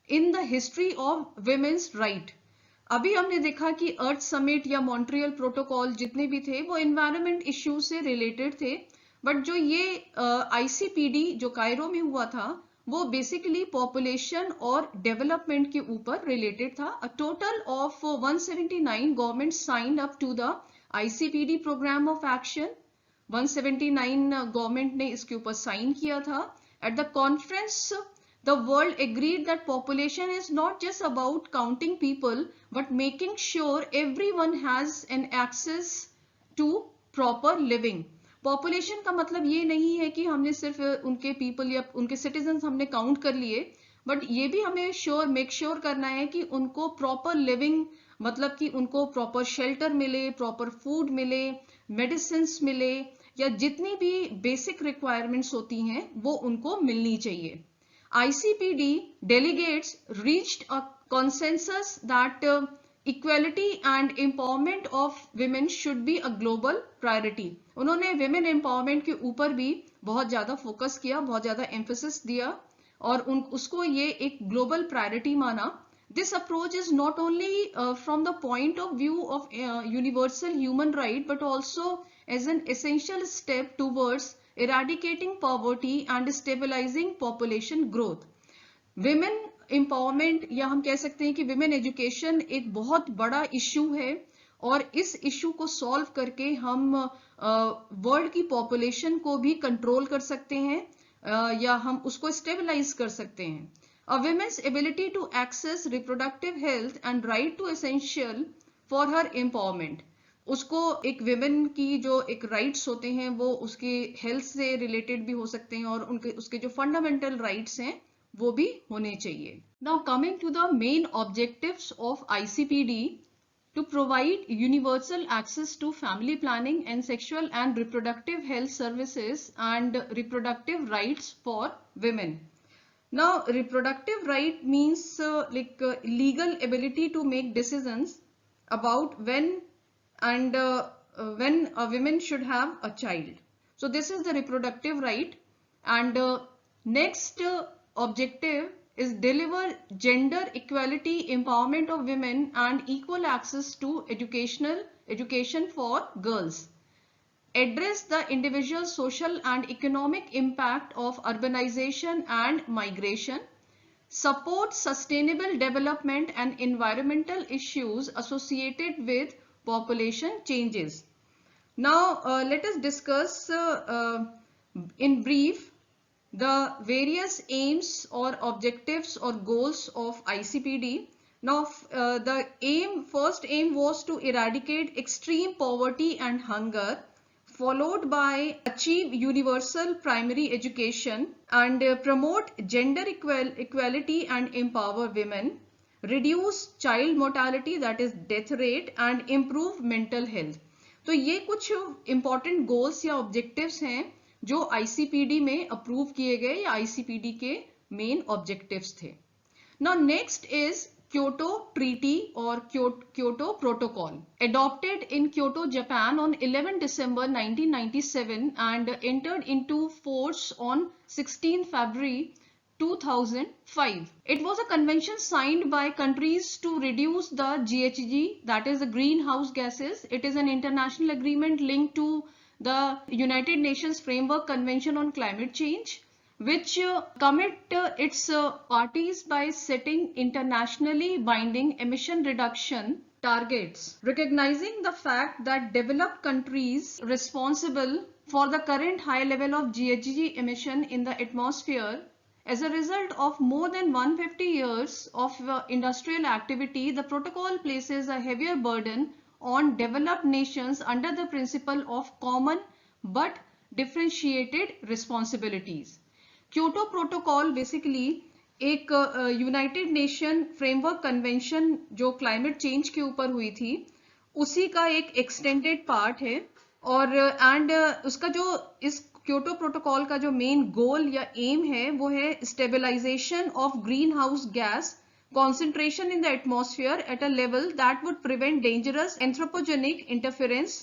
in the history of women's right. अभी हमने देखा कि अर्थ समिट या मॉन्ट्रियल प्रोटोकॉल जितने भी थे वो एनवायरमेंट इश्यूज से रिलेटेड थे, बट जो ये ICPD जो कायरो में हुआ था वो बेसिकली पॉपुलेशन और डेवलपमेंट के ऊपर रिलेटेड था. A total of 179 government sign up to the ICPD programme of action. 179 government ने इसके ऊपर साइन किया था. At the conference the world agreed that population is not just about counting people but making sure everyone has an access to proper living. Population का मतलब ये नहीं है कि हमने सिर्फ उनके people या उनके citizens हमने count कर लिए, but ये भी हमें make sure करना है कि उनको proper living, मतलब कि उनको proper shelter मिले, proper food मिले, medicines मिले, या जितनी भी basic requirements होती हैं वो उनको मिलनी चाहिए. ICPD delegates reached a consensus that equality and empowerment of women should be a global priority. उन्होंने women empowerment के ऊपर भी बहुत ज़्यादा फोकस किया, बहुत ज़्यादा emphasis दिया और उसको ये एक global priority माना. This approach is not only from the point of view of universal human right, but also as an essential step towards eradicating poverty and stabilizing population growth. Women empowerment या हम कह सकते हैं कि विमेन एजुकेशन एक बहुत बड़ा इश्यू है, और इस इश्यू को सॉल्व करके हम वर्ल्ड की पॉपुलेशन को भी कंट्रोल कर सकते हैं, या हम उसको स्टेबलाइज कर सकते हैं. A woman's ability to access reproductive health and right to essential for her empowerment. उसको एक विमेन की जो एक राइट्स होते हैं वो उसके हेल्थ से रिलेटेड भी हो सकते हैं, और उसके जो फंडामेंटल राइट्स हैं वो भी होने चाहिए. Now coming to the main objectives of ICPD, to provide universal access to family planning and sexual and reproductive health services and reproductive rights for women. Now, reproductive right means legal ability to make decisions about when a woman should have a child. So this is the reproductive right. And next objective is deliver gender equality, empowerment of women and equal access to education for girls. Address the individual social and economic impact of urbanization and migration, support sustainable development and environmental issues associated with population changes. Now, let us discuss in brief the various aims or objectives or goals of ICPD. Now, the first aim was to eradicate extreme poverty and hunger, followed by achieve universal primary education and promote gender equality and empower women, reduce child mortality, that is death rate, and improve mental health. तो ये कुछ important goals या objectives हैं जो ICPD में अप्रूव किए गए या ICPD के मेन ऑब्जेक्टिव्स थे. Now next is Kyoto Treaty or Kyoto Protocol, adopted in Kyoto, Japan on 11 December 1997 and entered into force on 16 February 2005. It was a convention signed by countries to reduce the GHG, that is the greenhouse gases. It is an international agreement linked to the United Nations Framework Convention on Climate Change, which commit its parties by setting internationally binding emission reduction targets, recognizing the fact that developed countries responsible for the current high level of GHG emission in the atmosphere as a result of more than 150 years of industrial activity. The protocol places a heavier burden on developed nations under the principle of common but differentiated responsibilities. Kyoto protocol basically एक यूनाइटेड नेशन फ्रेमवर्क कन्वेंशन जो क्लाइमेट चेंज के ऊपर हुई थी उसी का एक एक्सटेंडेड पार्ट है, और उसका जो इस क्योटो प्रोटोकॉल का जो मेन गोल या एम है वो है stabilization of greenhouse gas concentration in the atmosphere at a level that would prevent dangerous anthropogenic interference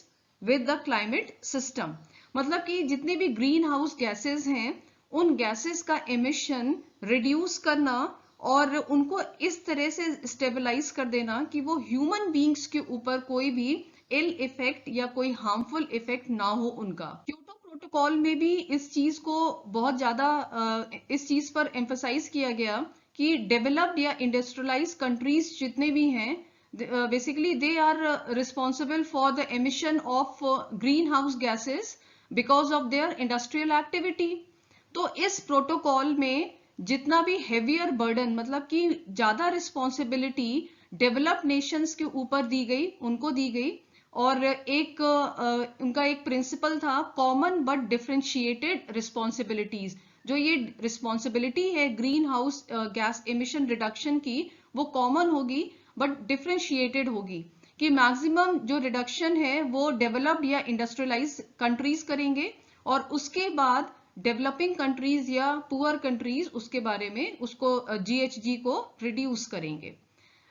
with the climate system. मतलब कि जितनी भी ग्रीन हाउस गैसेस हैं उन गैसेस का एमिशन रिड्यूस करना और उनको इस तरह से स्टेबलाइज कर देना कि वो ह्यूमन बींग्स के ऊपर कोई भी इल इफेक्ट या कोई हार्मफुल इफेक्ट ना हो उनका. क्योटो प्रोटोकॉल में भी इस चीज को बहुत ज्यादा इस चीज पर एम्फसाइज किया गया कि डेवलप्ड या इंडस्ट्रियलाइज कंट्रीज जितने भी हैं basically they are responsible for the emission of greenhouse gases because of their industrial activity. तो इस प्रोटोकॉल में जितना भी हेवियर बर्डन मतलब कि ज्यादा रिस्पॉन्सिबिलिटी डेवलप्ड नेशंस के ऊपर दी गई उनको दी गई, और एक उनका एक प्रिंसिपल था कॉमन बट डिफरेंशिएटेड रिस्पॉन्सिबिलिटीज. जो ये रिस्पॉन्सिबिलिटी है green house gas emission reduction की वो कॉमन होगी बट डिफरेंशिएटेड होगी कि मैक्सिमम जो रिडक्शन है वो डेवलप्ड या इंडस्ट्रियलाइज कंट्रीज करेंगे और उसके बाद डेवलपिंग कंट्रीज या पुअर कंट्रीज उसके बारे में उसको GHG को रिड्यूस करेंगे.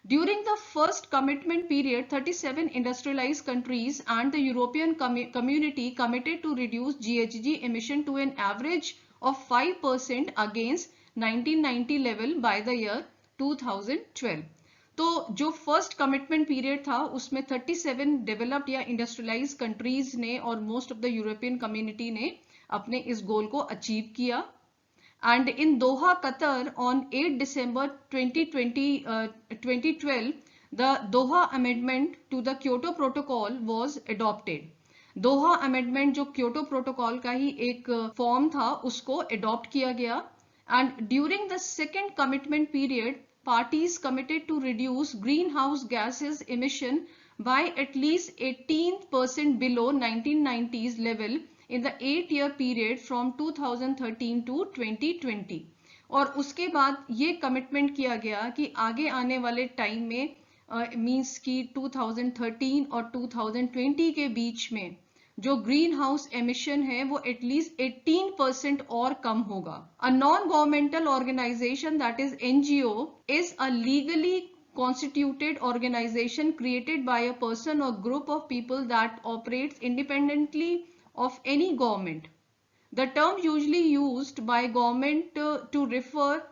During the first commitment period, 37 industrialized countries and the European community committed to reduce GHG emission to an average of 5% against 1990 level by the year 2012. तो जो फर्स्ट कमिटमेंट पीरियड था उसमें 37 डेवलप्ड या इंडस्ट्रियलाइज कंट्रीज ने और most of the European community ने अपने इस गोल को अचीव किया. And in Doha, Qatar, on 8 December 2012, the Doha Amendment to the Kyoto Protocol was adopted. Doha amendment जो क्योटो प्रोटोकॉल का ही एक फॉर्म था उसको अडॉप्ट किया गया. And during the second commitment period parties committed to reduce greenhouse gases emission by at least 18% below 1990s level in the 8-year period from 2013 to 2020. और उसके बाद ये कमिटमेंट किया गया कि आगे आने वाले टाइम में मींस कि 2013 और 2020 के बीच में जो ग्रीन हाउस एमिशन है वो एटलीस्ट 18% और कम होगा. A non governmental organization that is NGO is a legally constituted organization created by a person or group of people that operates independently of any government. The term usually used by government to refer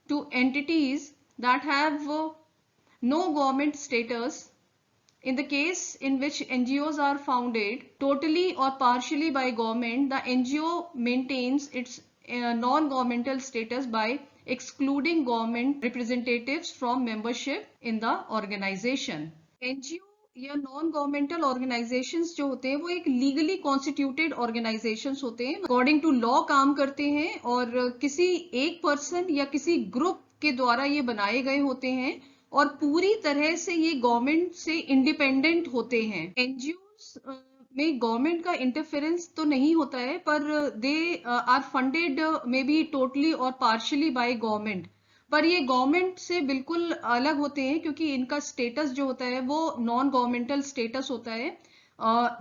to entities that have no government status. In the case in which NGOs are founded totally or partially by government, the NGO maintains its non-governmental status by excluding government representatives from membership in the organization. NGO या नॉन गवर्नमेंटल ऑर्गेनाइजेशंस जो होते हैं वो एक लीगली कॉन्स्टिट्यूटेड ऑर्गेनाइजेशंस होते हैं, अकॉर्डिंग टू लॉ काम करते हैं और किसी एक पर्सन या किसी ग्रुप के द्वारा ये बनाए गए होते हैं और पूरी तरह से ये गवर्नमेंट से इंडिपेंडेंट होते हैं. एनजीओ में गवर्नमेंट का इंटरफेरेंस तो नहीं होता है पर they are funded may be totally और पार्शियली बाय गवर्नमेंट, पर ये गवर्नमेंट से बिल्कुल अलग होते हैं क्योंकि इनका स्टेटस जो होता है वो नॉन गवर्नमेंटल स्टेटस होता है.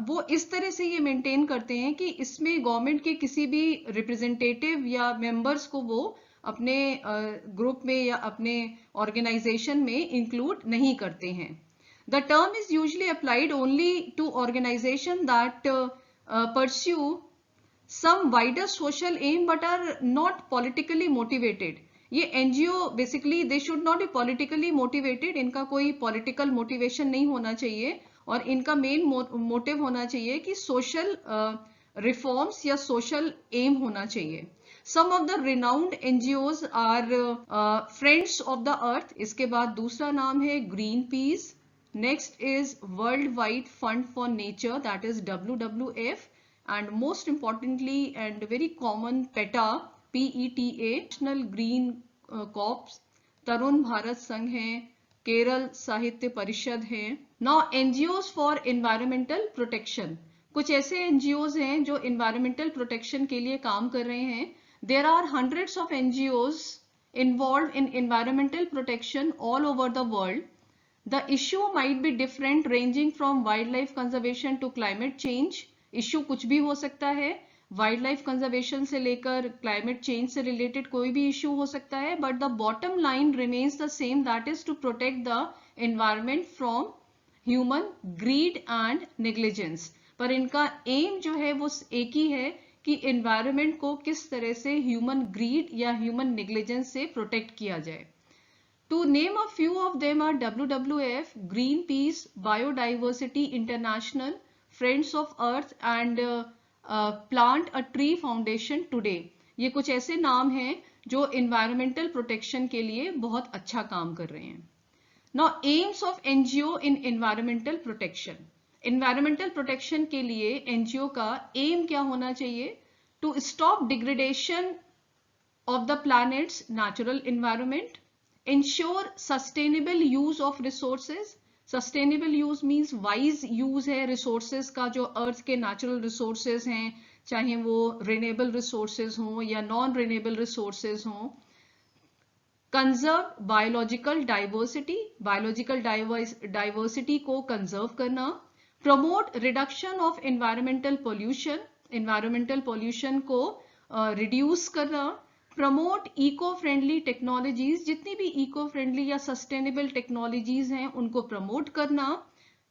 वो इस तरह से ये मेंटेन करते हैं कि इसमें गवर्नमेंट के किसी भी रिप्रेजेंटेटिव या मेंबर्स को वो अपने ग्रुप में या अपने ऑर्गेनाइजेशन में इंक्लूड नहीं करते हैं. The term is usually applied only to organization that pursue some wider social aim but are not politically motivated. ये NGO basically they should not be politically motivated, इनका कोई पॉलिटिकल मोटिवेशन नहीं होना चाहिए और इनका मेन मोटिव होना चाहिए कि सोशल रिफॉर्म्स या सोशल एम होना चाहिए. Some of the renowned NGOs are friends of the earth, इसके बाद दूसरा नाम है Greenpeace, next is world wide fund for nature that is WWF, and most importantly and very common PETA, PETA, National Green Corps, Tarun Bharat संघ है, केरल साहित्य परिषद है. Now NGOs for environmental protection, कुछ ऐसे एनजीओज हैं जो एनवायरमेंटल प्रोटेक्शन के लिए काम कर रहे हैं. There are hundreds of NGOs involved in environmental protection all over the world. The issue might be different ranging from wildlife conservation to climate change. Issue कुछ भी हो सकता है, वाइल्ड लाइफ कंजर्वेशन से लेकर क्लाइमेट चेंज से रिलेटेड कोई भी इश्यू हो सकता है, but the bottom line remains the same, that is to protect the environment from human greed and negligence. पर इनका एम जो है वो एक ही है कि एनवायरमेंट को किस तरह से ह्यूमन ग्रीड या ह्यूमन नेग्लिजेंस से प्रोटेक्ट किया जाए. To name a few of them are WWF, Greenpeace, Biodiversity International, Friends of Earth and Plant a Tree Foundation Today. ये कुछ ऐसे नाम हैं जो environmental protection के लिए बहुत अच्छा काम कर रहे हैं. Now aims of NGO in environmental protection. Environmental protection के लिए NGO का aim क्या होना चाहिए? To stop degradation of the planet's natural environment, ensure sustainable use of resources. Sustainable use means wise use है रिसोर्सेज का, जो अर्थ के नेचुरल रिसोर्सेज हैं, चाहे वो रिन्यूएबल रिसोर्सेज हों या नॉन रिन्यूएबल रिसोर्सेज हों. Conserve biological diversity, biological diversity को कंजर्व करना. Promote reduction of environmental pollution, environmental pollution को रिड्यूस करना. प्रमोट इको फ्रेंडली टेक्नोलॉजीज, जितनी भी इको फ्रेंडली या सस्टेनेबल टेक्नोलॉजीज हैं उनको प्रमोट करना.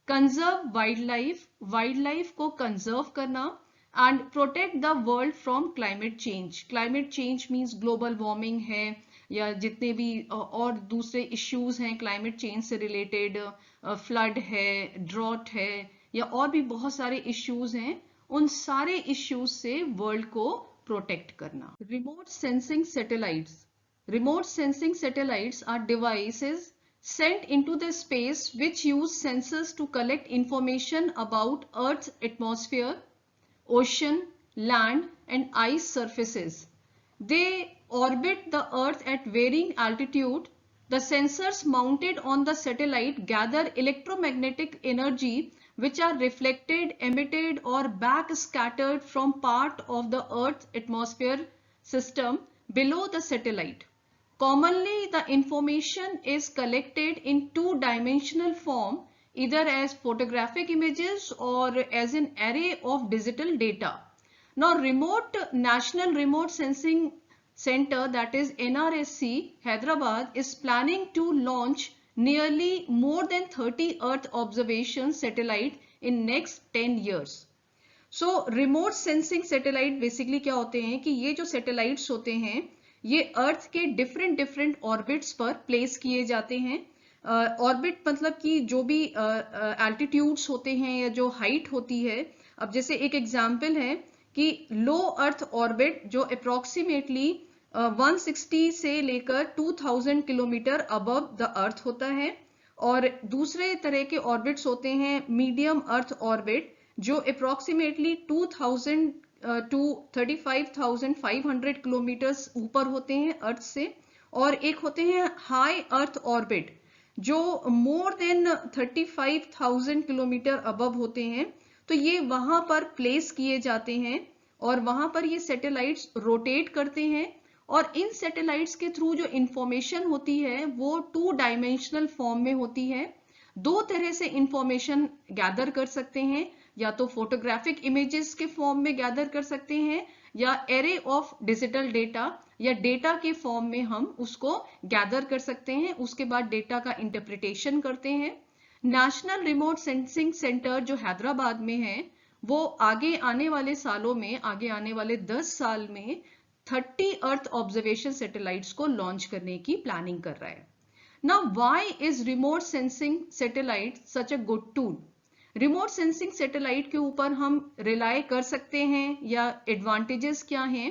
Conserve wild life, wild life को कंजर्व करना. And protect the world from climate change. Climate change means global warming है, या जितने भी और दूसरे इश्यूज हैं क्लाइमेट चेंज से रिलेटेड, फ्लड है, ड्रॉट है, या और भी बहुत सारे इश्यूज हैं, उन सारे इश्यूज से वर्ल्ड को प्रोटेक्ट करना। Remote sensing satellites. Remote sensing satellites are devices sent into the space which use sensors to collect information about Earth's atmosphere, ocean, land, and ice surfaces. They orbit the Earth at varying altitude. The sensors mounted on the satellite gather electromagnetic energy which are reflected, emitted, or backscattered from part of the Earth's atmosphere system below the satellite. Commonly, the information is collected in two-dimensional form, either as photographic images or as an array of digital data. Now, National Remote Sensing Center, that is NRSC, Hyderabad, is planning to launch nearly more than 30 Earth observation satellites in next 10 years. So, remote sensing satellite basically क्या होते हैं कि ये जो satellites होते हैं ये अर्थ के डिफरेंट ऑर्बिट्स पर प्लेस किए जाते हैं। ऑर्बिट मतलब कि जो भी एल्टीट्यूड्स होते हैं या जो हाइट होती है, अब जैसे एक एग्जांपल है कि लो अर्थ ऑर्बिट जो अप्रोक्सीमेटली 160 से लेकर 2000 किलोमीटर अबव द अर्थ होता है, और दूसरे तरह के ऑर्बिट्स होते हैं मीडियम अर्थ ऑर्बिट जो अप्रोक्सीमेटली 2000 टू 35,500 किलोमीटर ऊपर होते हैं अर्थ से, और एक होते हैं हाई अर्थ ऑर्बिट जो मोर देन 35,000 किलोमीटर अबव होते हैं। तो ये वहां पर प्लेस किए जाते हैं और वहां पर ये सैटेलाइट्स रोटेट करते हैं, और इन सैटेलाइट्स के थ्रू जो इंफॉर्मेशन होती है वो 2 डायमेंशनल फॉर्म में होती है। दो तरह से इंफॉर्मेशन गैदर कर सकते हैं, या तो फोटोग्राफिक इमेजेस के फॉर्म में गैदर कर सकते हैं, या एरे ऑफ डिजिटल डेटा या डेटा के फॉर्म में हम उसको गैदर कर सकते हैं। उसके बाद डेटा का इंटरप्रिटेशन करते हैं। नेशनल रिमोट सेंसिंग सेंटर जो हैदराबाद में है वो आगे आने वाले सालों में, आगे आने वाले 10 साल में 30 अर्थ ऑब्जर्वेशन सैटेलाइट्स को लॉन्च करने की प्लानिंग कर रहा है। Now, why is remote sensing satellite such a good tool? Remote sensing satellite के ऊपर हम रिलाय कर सकते हैं या एडवांटेजेस क्या हैं?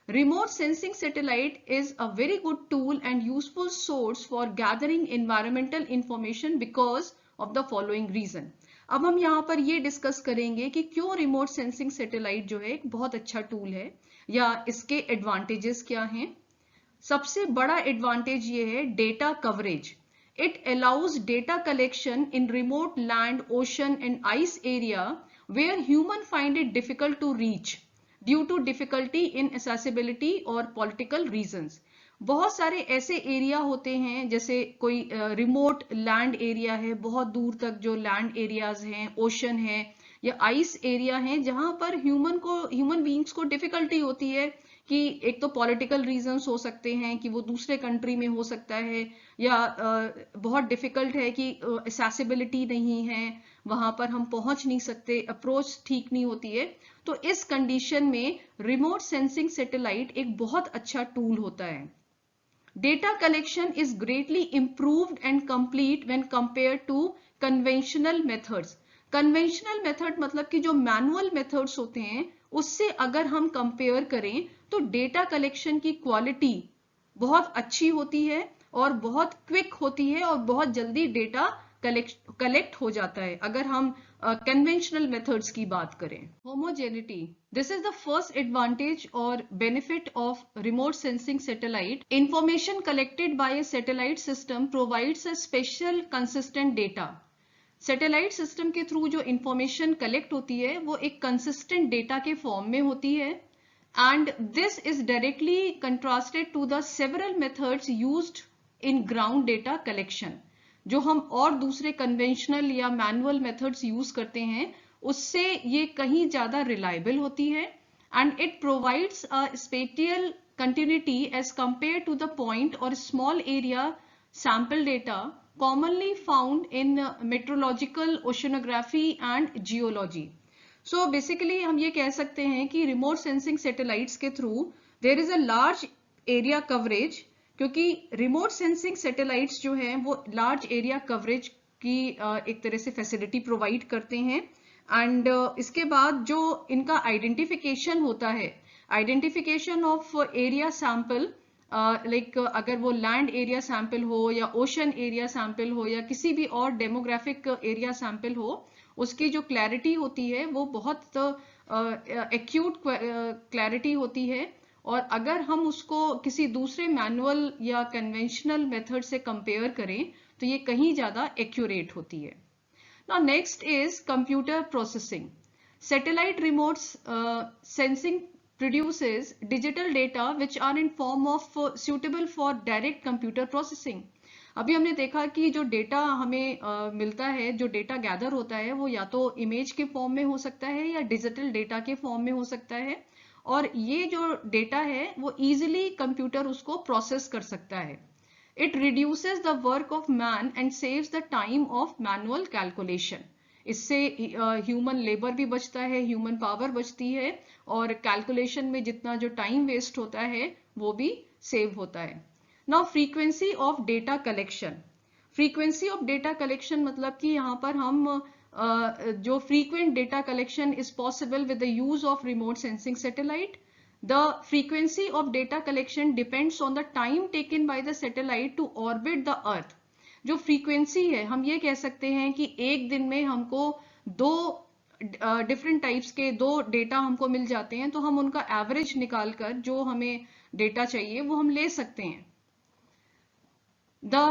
Remote sensing satellite is a very good tool and useful source for gathering environmental information because of the following reason. अब हम यहाँ पर ये डिस्कस करेंगे कि क्यों रिमोट सेंसिंग सैटेलाइट जो है एक बहुत अच्छा टूल है या इसके एडवांटेजेस क्या हैं। सबसे बड़ा एडवांटेज ये है data coverage. It allows data collection in remote land, ocean and ice area where humans find it difficult to reach due to difficulty in accessibility or political reasons. बहुत सारे ऐसे एरिया होते हैं, जैसे कोई रिमोट लैंड एरिया है, बहुत दूर तक जो लैंड एरियाज हैं, ओशन है या आइस एरिया हैं, जहां पर ह्यूमन बीइंग्स को डिफिकल्टी होती है कि एक तो पॉलिटिकल रीजंस हो सकते हैं कि वो दूसरे कंट्री में हो सकता है, या बहुत डिफिकल्ट है कि एक्सेसिबिलिटी नहीं है, वहां पर हम पहुंच नहीं सकते, अप्रोच ठीक नहीं होती है। तो इस कंडीशन में रिमोट सेंसिंग सैटेलाइट एक बहुत अच्छा टूल होता है। Data collection is greatly improved and complete when compare to conventional methods. Conventional method मतलब कि जो मैनुअल मेथड्स होते हैं उससे अगर हम कंपेयर करें तो डेटा कलेक्शन की क्वालिटी बहुत अच्छी होती है और बहुत क्विक होती है और बहुत जल्दी डेटा कलेक्ट हो जाता है अगर हम कन्वेंशनल मेथड्स की बात करें। Homogeneity, this is the first advantage और benefit of remote sensing satellite. Information collected by a satellite system provides a spatial consistent data. Satellite system के थ्रू जो इंफॉर्मेशन कलेक्ट होती है वो एक कंसिस्टेंट डेटा के फॉर्म में होती है, and this is directly contrasted to the several methods used in ground data collection। जो हम और दूसरे कन्वेंशनल या मैनुअल मेथड्स यूज करते हैं उससे ये कहीं ज्यादा रिलायबल होती है, and it provides a spatial continuity as compared to the point or small area sample data commonly found in meteorological, oceanography and geology। So basically हम ये कह सकते हैं कि रिमोट सेंसिंग सैटेलाइट्स के through their is a large area coverage क्योंकि रिमोट सेंसिंग सैटेलाइट्स जो हैं वो लार्ज एरिया कवरेज की एक तरह से फैसिलिटी प्रोवाइड करते हैं। एंड इसके बाद जो इनका आइडेंटिफिकेशन होता है, identification of area sample, like अगर वो लैंड एरिया सैंपल हो या ओशन एरिया सैंपल हो या किसी भी और डेमोग्राफिक एरिया सैंपल हो, उसकी जो क्लैरिटी होती है वो बहुत एक्यूट क्लैरिटी होती है। और अगर हम उसको किसी दूसरे मैनुअल या कन्वेंशनल मेथड से कंपेयर करें तो ये कहीं ज्यादा एक्यूरेट होती है। Now next is computer processing. Satellite remote sensing produces digital data which are in form of suitable for direct computer processing. अभी हमने देखा कि जो डेटा हमें मिलता है, जो डेटा गैदर होता है वो या तो इमेज के फॉर्म में हो सकता है या डिजिटल डेटा के फॉर्म में हो सकता है, और ये जो डेटा है वो इजीली कंप्यूटर उसको प्रोसेस कर सकता है। It reduces the work of man and saves the time of manual calculation. इससे ह्यूमन लेबर भी बचता है, ह्यूमन पावर बचती है, और कैलकुलेशन में जितना जो टाइम वेस्ट होता है वो भी सेव होता है। Now frequency of data collection. Frequency of data collection मतलब कि यहाँ पर हम जो frequent data collection is possible with the use of remote sensing satellite. The frequency of data collection depends on the time taken by the satellite to orbit the earth. जो frequency है, हम ये कह सकते हैं कि एक दिन में हमको दो डिफरेंट टाइप्स के दो डेटा हमको मिल जाते हैं, तो हम उनका एवरेज निकालकर जो हमें डेटा चाहिए वो हम ले सकते हैं। The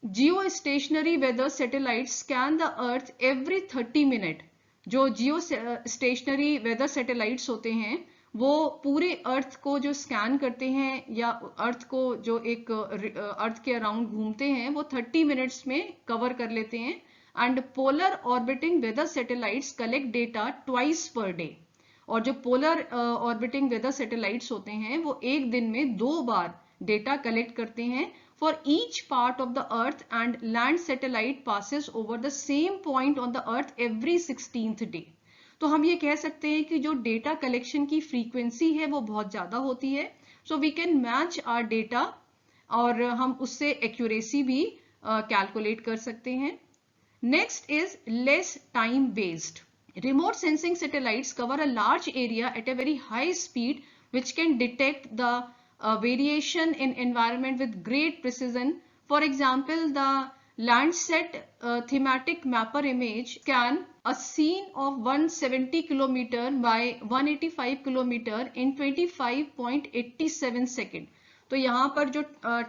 geostationary weather satellites scan the earth every 30 minutes. जो geostationary weather satellites होते हैं वो पूरे अर्थ को जो स्कैन करते हैं या अर्थ को जो एक अर्थ के अराउंड घूमते हैं वो 30 मिनट्स में कवर कर लेते हैं। And polar orbiting weather satellites collect data twice per day. और जो पोलर ऑर्बिटिंग वेदर सैटेलाइट्स होते हैं वो एक दिन में 2 बार डेटा कलेक्ट करते हैं for each part of the earth, and land satellite passes over the same point on the earth every 16th day. तो हम ये कह सकते हैं कि जो डेटा कलेक्शन की फ्रीक्वेंसी है वो बहुत ज्यादा होती है, so we can match our data, और हम उससे एक्यूरेसी भी कैलकुलेट कर सकते हैं। Next is less time waste. Remote sensing satellites cover a large area at a very high speed which can detect the variation in environment with great precision. For example, the Landsat thematic mapper image scan a scene of 170 kilometer by 185 kilometer in 25.87 second. तो यहाँ पर जो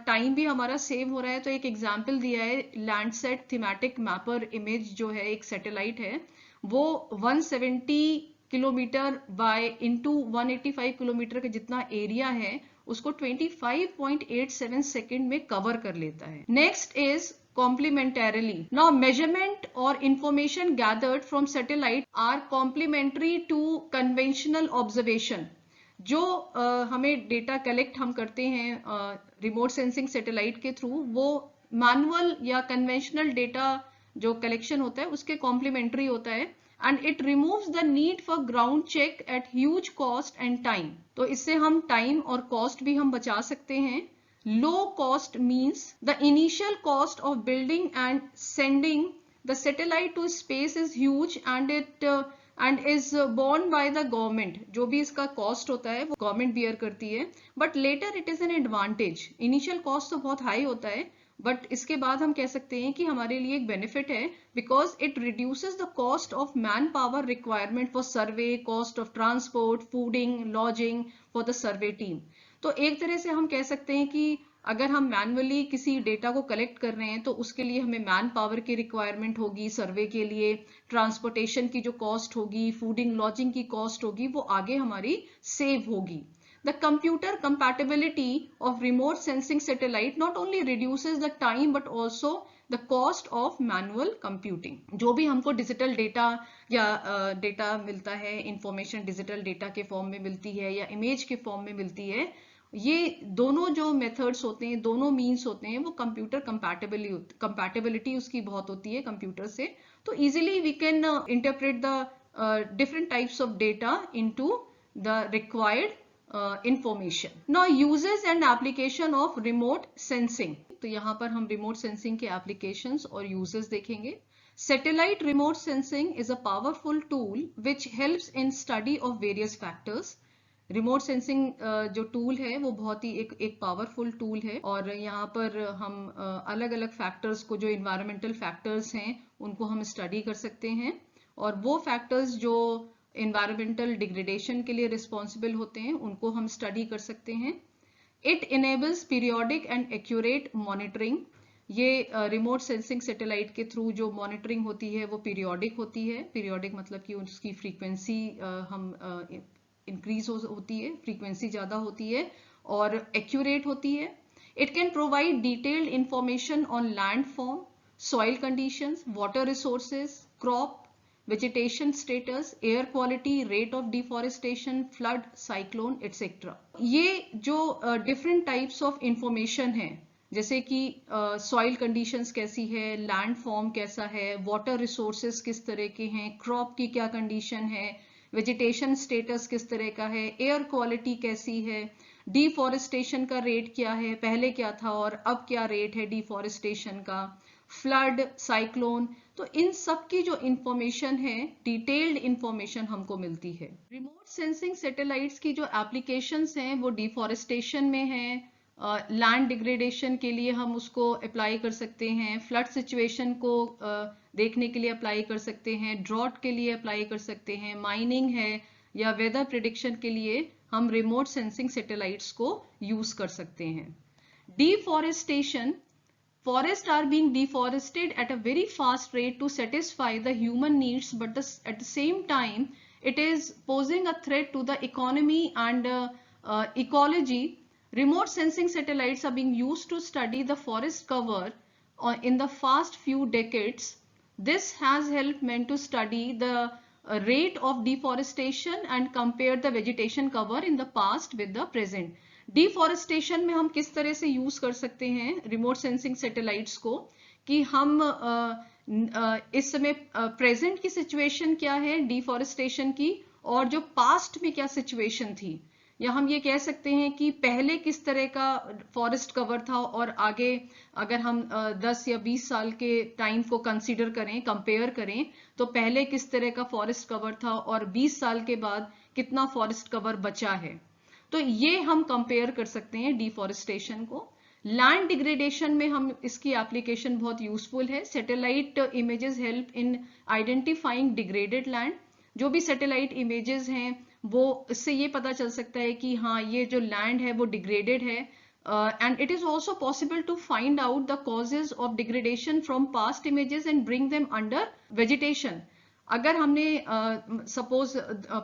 टाइम भी हमारा सेव हो रहा है, तो एक एग्जाम्पल दिया है लैंडसेट थीमेटिक मैपर इमेज जो है एक सैटेलाइट है, वो 170 किलोमीटर बाय इंटू 185 किलोमीटर का जितना एरिया है उसको 25.87 सेकेंड में कवर कर लेता है। Next is complementarily. Now measurement or information gathered from satellite are complementary to conventional observation. जो हमें डेटा कलेक्ट हम करते हैं रिमोट सेंसिंग सैटेलाइट के थ्रू, वो मैनुअल या कन्वेंशनल डेटा जो कलेक्शन होता है उसके कॉम्प्लीमेंट्री होता है, and it removes the need for ground check at huge cost and time. तो इससे हम टाइम और कॉस्ट भी हम बचा सकते हैं। Low cost means the initial cost of building and sending the satellite to space is huge, and it and is borne by the government. जो भी इसका cost होता है वो government bear करती है, but later it is an advantage. Initial cost तो बहुत high होता है, but इसके बाद हम कह सकते हैं कि हमारे लिए एक benefit है, because it reduces the cost of manpower requirement for survey, cost of transport, fooding, lodging for the survey team. तो एक तरह से हम कह सकते हैं कि अगर हम मैनुअली किसी डेटा को कलेक्ट कर रहे हैं तो उसके लिए हमें मैन पावर की रिक्वायरमेंट होगी, सर्वे के लिए ट्रांसपोर्टेशन की जो कॉस्ट होगी, फूडिंग लॉजिंग की कॉस्ट होगी, वो आगे हमारी सेव होगी। The computer compatibility of remote sensing satellite not only reduces the time but also the cost of manual computing. जो भी हमको डिजिटल डेटा या डेटा मिलता है, इंफॉर्मेशन डिजिटल डेटा के फॉर्म में मिलती है या इमेज के फॉर्म में मिलती है, ये दोनों जो मेथड्स होते हैं, दोनों मीन्स होते हैं, वो कंप्यूटर कंपैटिबिलिटी उसकी बहुत होती है कंप्यूटर से। तो easily we can interpret the different types of data into the required information. Now uses and application of remote sensing. तो यहाँ पर हम remote sensing के applications और uses देखेंगे. Satellite remote sensing is a powerful tool which helps in study of various factors. Remote sensing जो टूल है वो बहुत ही एक पावरफुल टूल है और यहाँ पर हम अलग अलग फैक्टर्स को, जो इन्वायरमेंटल फैक्टर्स हैं, उनको हम स्टडी कर सकते हैं और वो फैक्टर्स जो इन्वायरमेंटल डिग्रेडेशन के लिए रिस्पॉन्सिबल होते हैं उनको हम स्टडी कर सकते हैं. It enables periodic and accurate monitoring. ये रिमोट सेंसिंग सैटेलाइट के थ्रू जो मॉनिटरिंग होती है वो पीरियोडिक होती है. पीरियोडिक मतलब कि उसकी फ्रीक्वेंसी हम इंक्रीज होती है, फ्रीक्वेंसी ज्यादा होती है और एक्यूरेट होती है. It can provide detailed information on land form, soil conditions, water resources, crop, vegetation status, air quality, rate of deforestation, flood, cyclone, etc. ये जो different types of information है, जैसे कि soil conditions कैसी है, land form कैसा है, water resources किस तरह के हैं, crop की क्या condition है, vegetation status किस तरह का है, air quality कैसी है, deforestation का rate क्या है, पहले क्या था और अब क्या rate है deforestation का, फ्लड, साइक्लोन. तो इन सब की जो इंफॉर्मेशन है, डिटेल्ड इंफॉर्मेशन हमको मिलती है. रिमोट सेंसिंग सैटेलाइट्स की जो एप्लीकेशंस हैं वो डिफॉरेस्टेशन में है, लैंड डिग्रेडेशन के लिए हम उसको अप्लाई कर सकते हैं, फ्लड सिचुएशन को देखने के लिए अप्लाई कर सकते हैं, ड्रॉट के लिए अप्लाई कर सकते हैं, माइनिंग है या वेदर प्रिडिक्शन के लिए हम रिमोट सेंसिंग सैटेलाइट्स को यूज कर सकते हैं. Deforestation, forests are being deforested at a very fast rate to satisfy the human needs, but at the same time it is posing a threat to the economy and ecology. Remote sensing satellites are being used to study the forest cover in the past few decades. This has helped men to study the rate of deforestation and compare the vegetation cover in the past with the present. Deforestation में हम किस तरह से यूज कर सकते हैं रिमोट सेंसिंग सैटेलाइट्स को, कि हम इस समय प्रेजेंट की सिचुएशन क्या है डिफॉरेस्टेशन की और जो पास्ट में क्या सिचुएशन थी, या हम ये कह सकते हैं कि पहले किस तरह का फॉरेस्ट कवर था और आगे अगर हम 10 या 20 साल के टाइम को कंसीडर करें, कंपेयर करें, तो पहले किस तरह का फॉरेस्ट कवर था और 20 साल के बाद कितना फॉरेस्ट कवर बचा है. तो ये हम कंपेयर कर सकते हैं डिफॉरेस्टेशन को. लैंड डिग्रेडेशन में हम इसकी एप्लीकेशन बहुत यूजफुल है. Satellite images help in identifying degraded land. जो भी सैटेलाइट इमेजेस हैं वो इससे ये पता चल सकता है कि हाँ ये जो लैंड है वो डिग्रेडेड है. And it is also possible to find out the causes of degradation from past images and bring them under vegetation. अगर हमने सपोज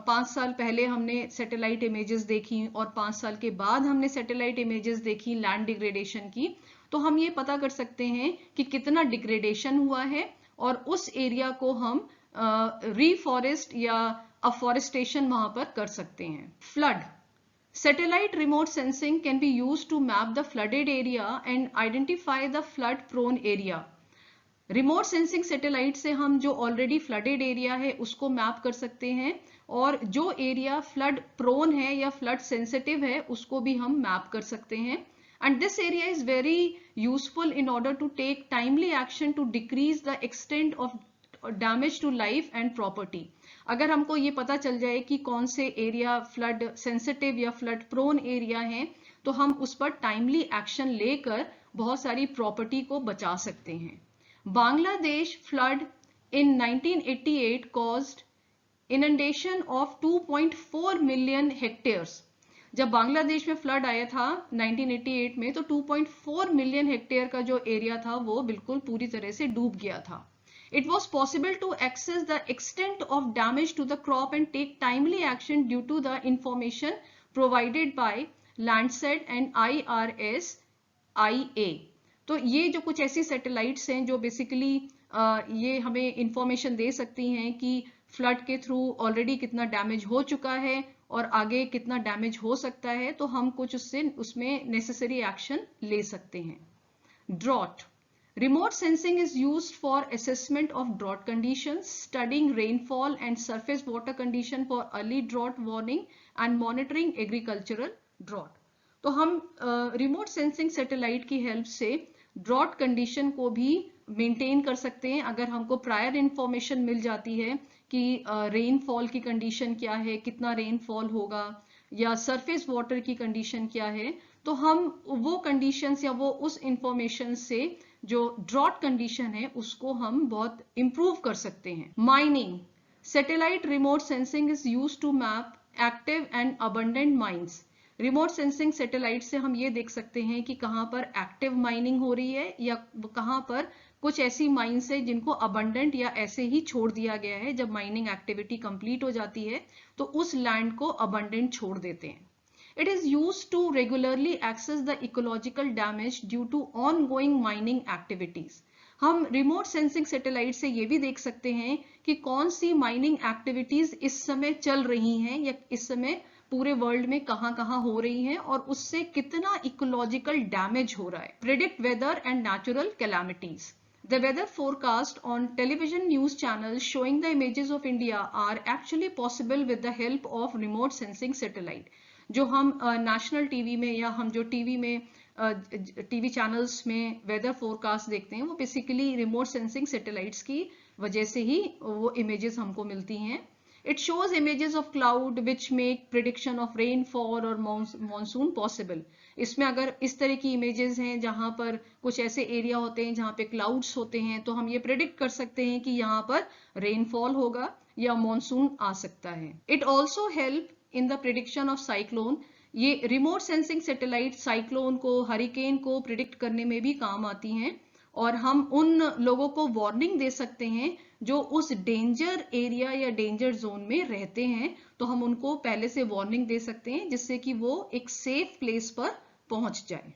5 साल पहले हमने सैटेलाइट इमेजेस देखी और 5 साल के बाद हमने सैटेलाइट इमेजेस देखी लैंड डिग्रेडेशन की, तो हम ये पता कर सकते हैं कि कितना डिग्रेडेशन हुआ है और उस एरिया को हम रीफॉरेस्ट या अफॉरेस्टेशन वहां पर कर सकते हैं. Flood, satellite remote sensing can be used to map the flooded area and identify the flood prone area. Remote sensing satellite से हम जो ऑलरेडी फ्लडेड एरिया है उसको मैप कर सकते हैं और जो एरिया फ्लड प्रोन है या फ्लड सेंसिटिव है उसको भी हम मैप कर सकते हैं. And this area is very useful in order to take timely action to decrease the extent of damage to life and property. अगर हमको ये पता चल जाए कि कौन से एरिया फ्लड सेंसिटिव या फ्लड प्रोन एरिया है तो हम उस पर टाइमली एक्शन लेकर बहुत सारी प्रॉपर्टी को बचा सकते हैं. Bangladesh flood in 1988 caused inundation of 2.4 million hectares. जब बांग्लादेश में फ्लड आया था 1988 में तो 2.4 मिलियन हेक्टेयर का जो एरिया था वो बिल्कुल पूरी तरह से डूब गया था. It was possible to assess the extent of damage to the crop and take timely action due to the information provided by Landsat and IRS-IA. तो ये जो कुछ ऐसी सैटेलाइट्स हैं जो बेसिकली ये हमें इंफॉर्मेशन दे सकती हैं कि फ्लड के थ्रू ऑलरेडी कितना डैमेज हो चुका है और आगे कितना डैमेज हो सकता है, तो हम कुछ उसमें नेसेसरी एक्शन ले सकते हैं. Drought, Remote sensing is used for assessment of drought conditions, studying rainfall and surface water condition for early drought warning and monitoring agricultural drought. तो हम रिमोट सेंसिंग सैटेलाइट की हेल्प से ड्रॉट कंडीशन को भी मेंटेन कर सकते हैं. अगर हमको प्रायर इंफॉर्मेशन मिल जाती है कि रेनफॉल की कंडीशन क्या है, कितना रेनफॉल होगा, या सरफेस वाटर की कंडीशन क्या है, तो हम वो कंडीशंस या वो उस इंफॉर्मेशन से जो ड्रॉट कंडीशन है उसको हम बहुत इंप्रूव कर सकते हैं. Mining. Satellite remote sensing is used to map active and abundant mines. Remote sensing satellite से हम ये देख सकते हैं कि कहां पर एक्टिव माइनिंग हो रही है या कहां पर कुछ ऐसी माइंस है जिनको अबंडेंट या ऐसे ही छोड़ दिया गया है. जब माइनिंग एक्टिविटी कंप्लीट हो जाती है तो उस लैंड को अबंडेंट छोड़ देते हैं. It is used to regularly access the ecological damage due to ongoing mining activities. हम रिमोट सेंसिंग सैटेलाइट से ये भी देख सकते हैं कि कौन सी माइनिंग एक्टिविटीज इस समय चल रही हैं या इस समय पूरे वर्ल्ड में कहां हो रही हैं और उससे कितना इकोलॉजिकल डैमेज हो रहा है. Predict weather and natural calamities. The weather forecast on television news channels showing the images of India are actually possible with the help of remote sensing satellite. जो हम नेशनल टीवी में या हम जो टीवी चैनल्स में वेदर फोरकास्ट देखते हैं वो बेसिकली रिमोट सेंसिंग सैटेलाइट्स की वजह से ही वो इमेजेस हमको मिलती हैं. It shows images of cloud which make prediction of rainfall और monsoon possible. इसमें अगर इस तरह की images हैं जहां पर कुछ ऐसे एरिया होते हैं जहां पे क्लाउड्स होते हैं तो हम ये प्रेडिक्ट कर सकते हैं कि यहाँ पर रेनफॉल होगा या मॉनसून आ सकता है. It also help in the prediction of cyclone. ये रिमोट सेंसिंग सैटेलाइट साइक्लोन को, हरिकेन को प्रिडिक्ट करने में भी काम आती हैं और हम उन लोगों को वार्निंग दे सकते हैं जो उस डेंजर एरिया या डेंजर जोन में रहते हैं. तो हम उनको पहले से वार्निंग दे सकते हैं जिससे कि वो एक सेफ प्लेस पर पहुंच जाए.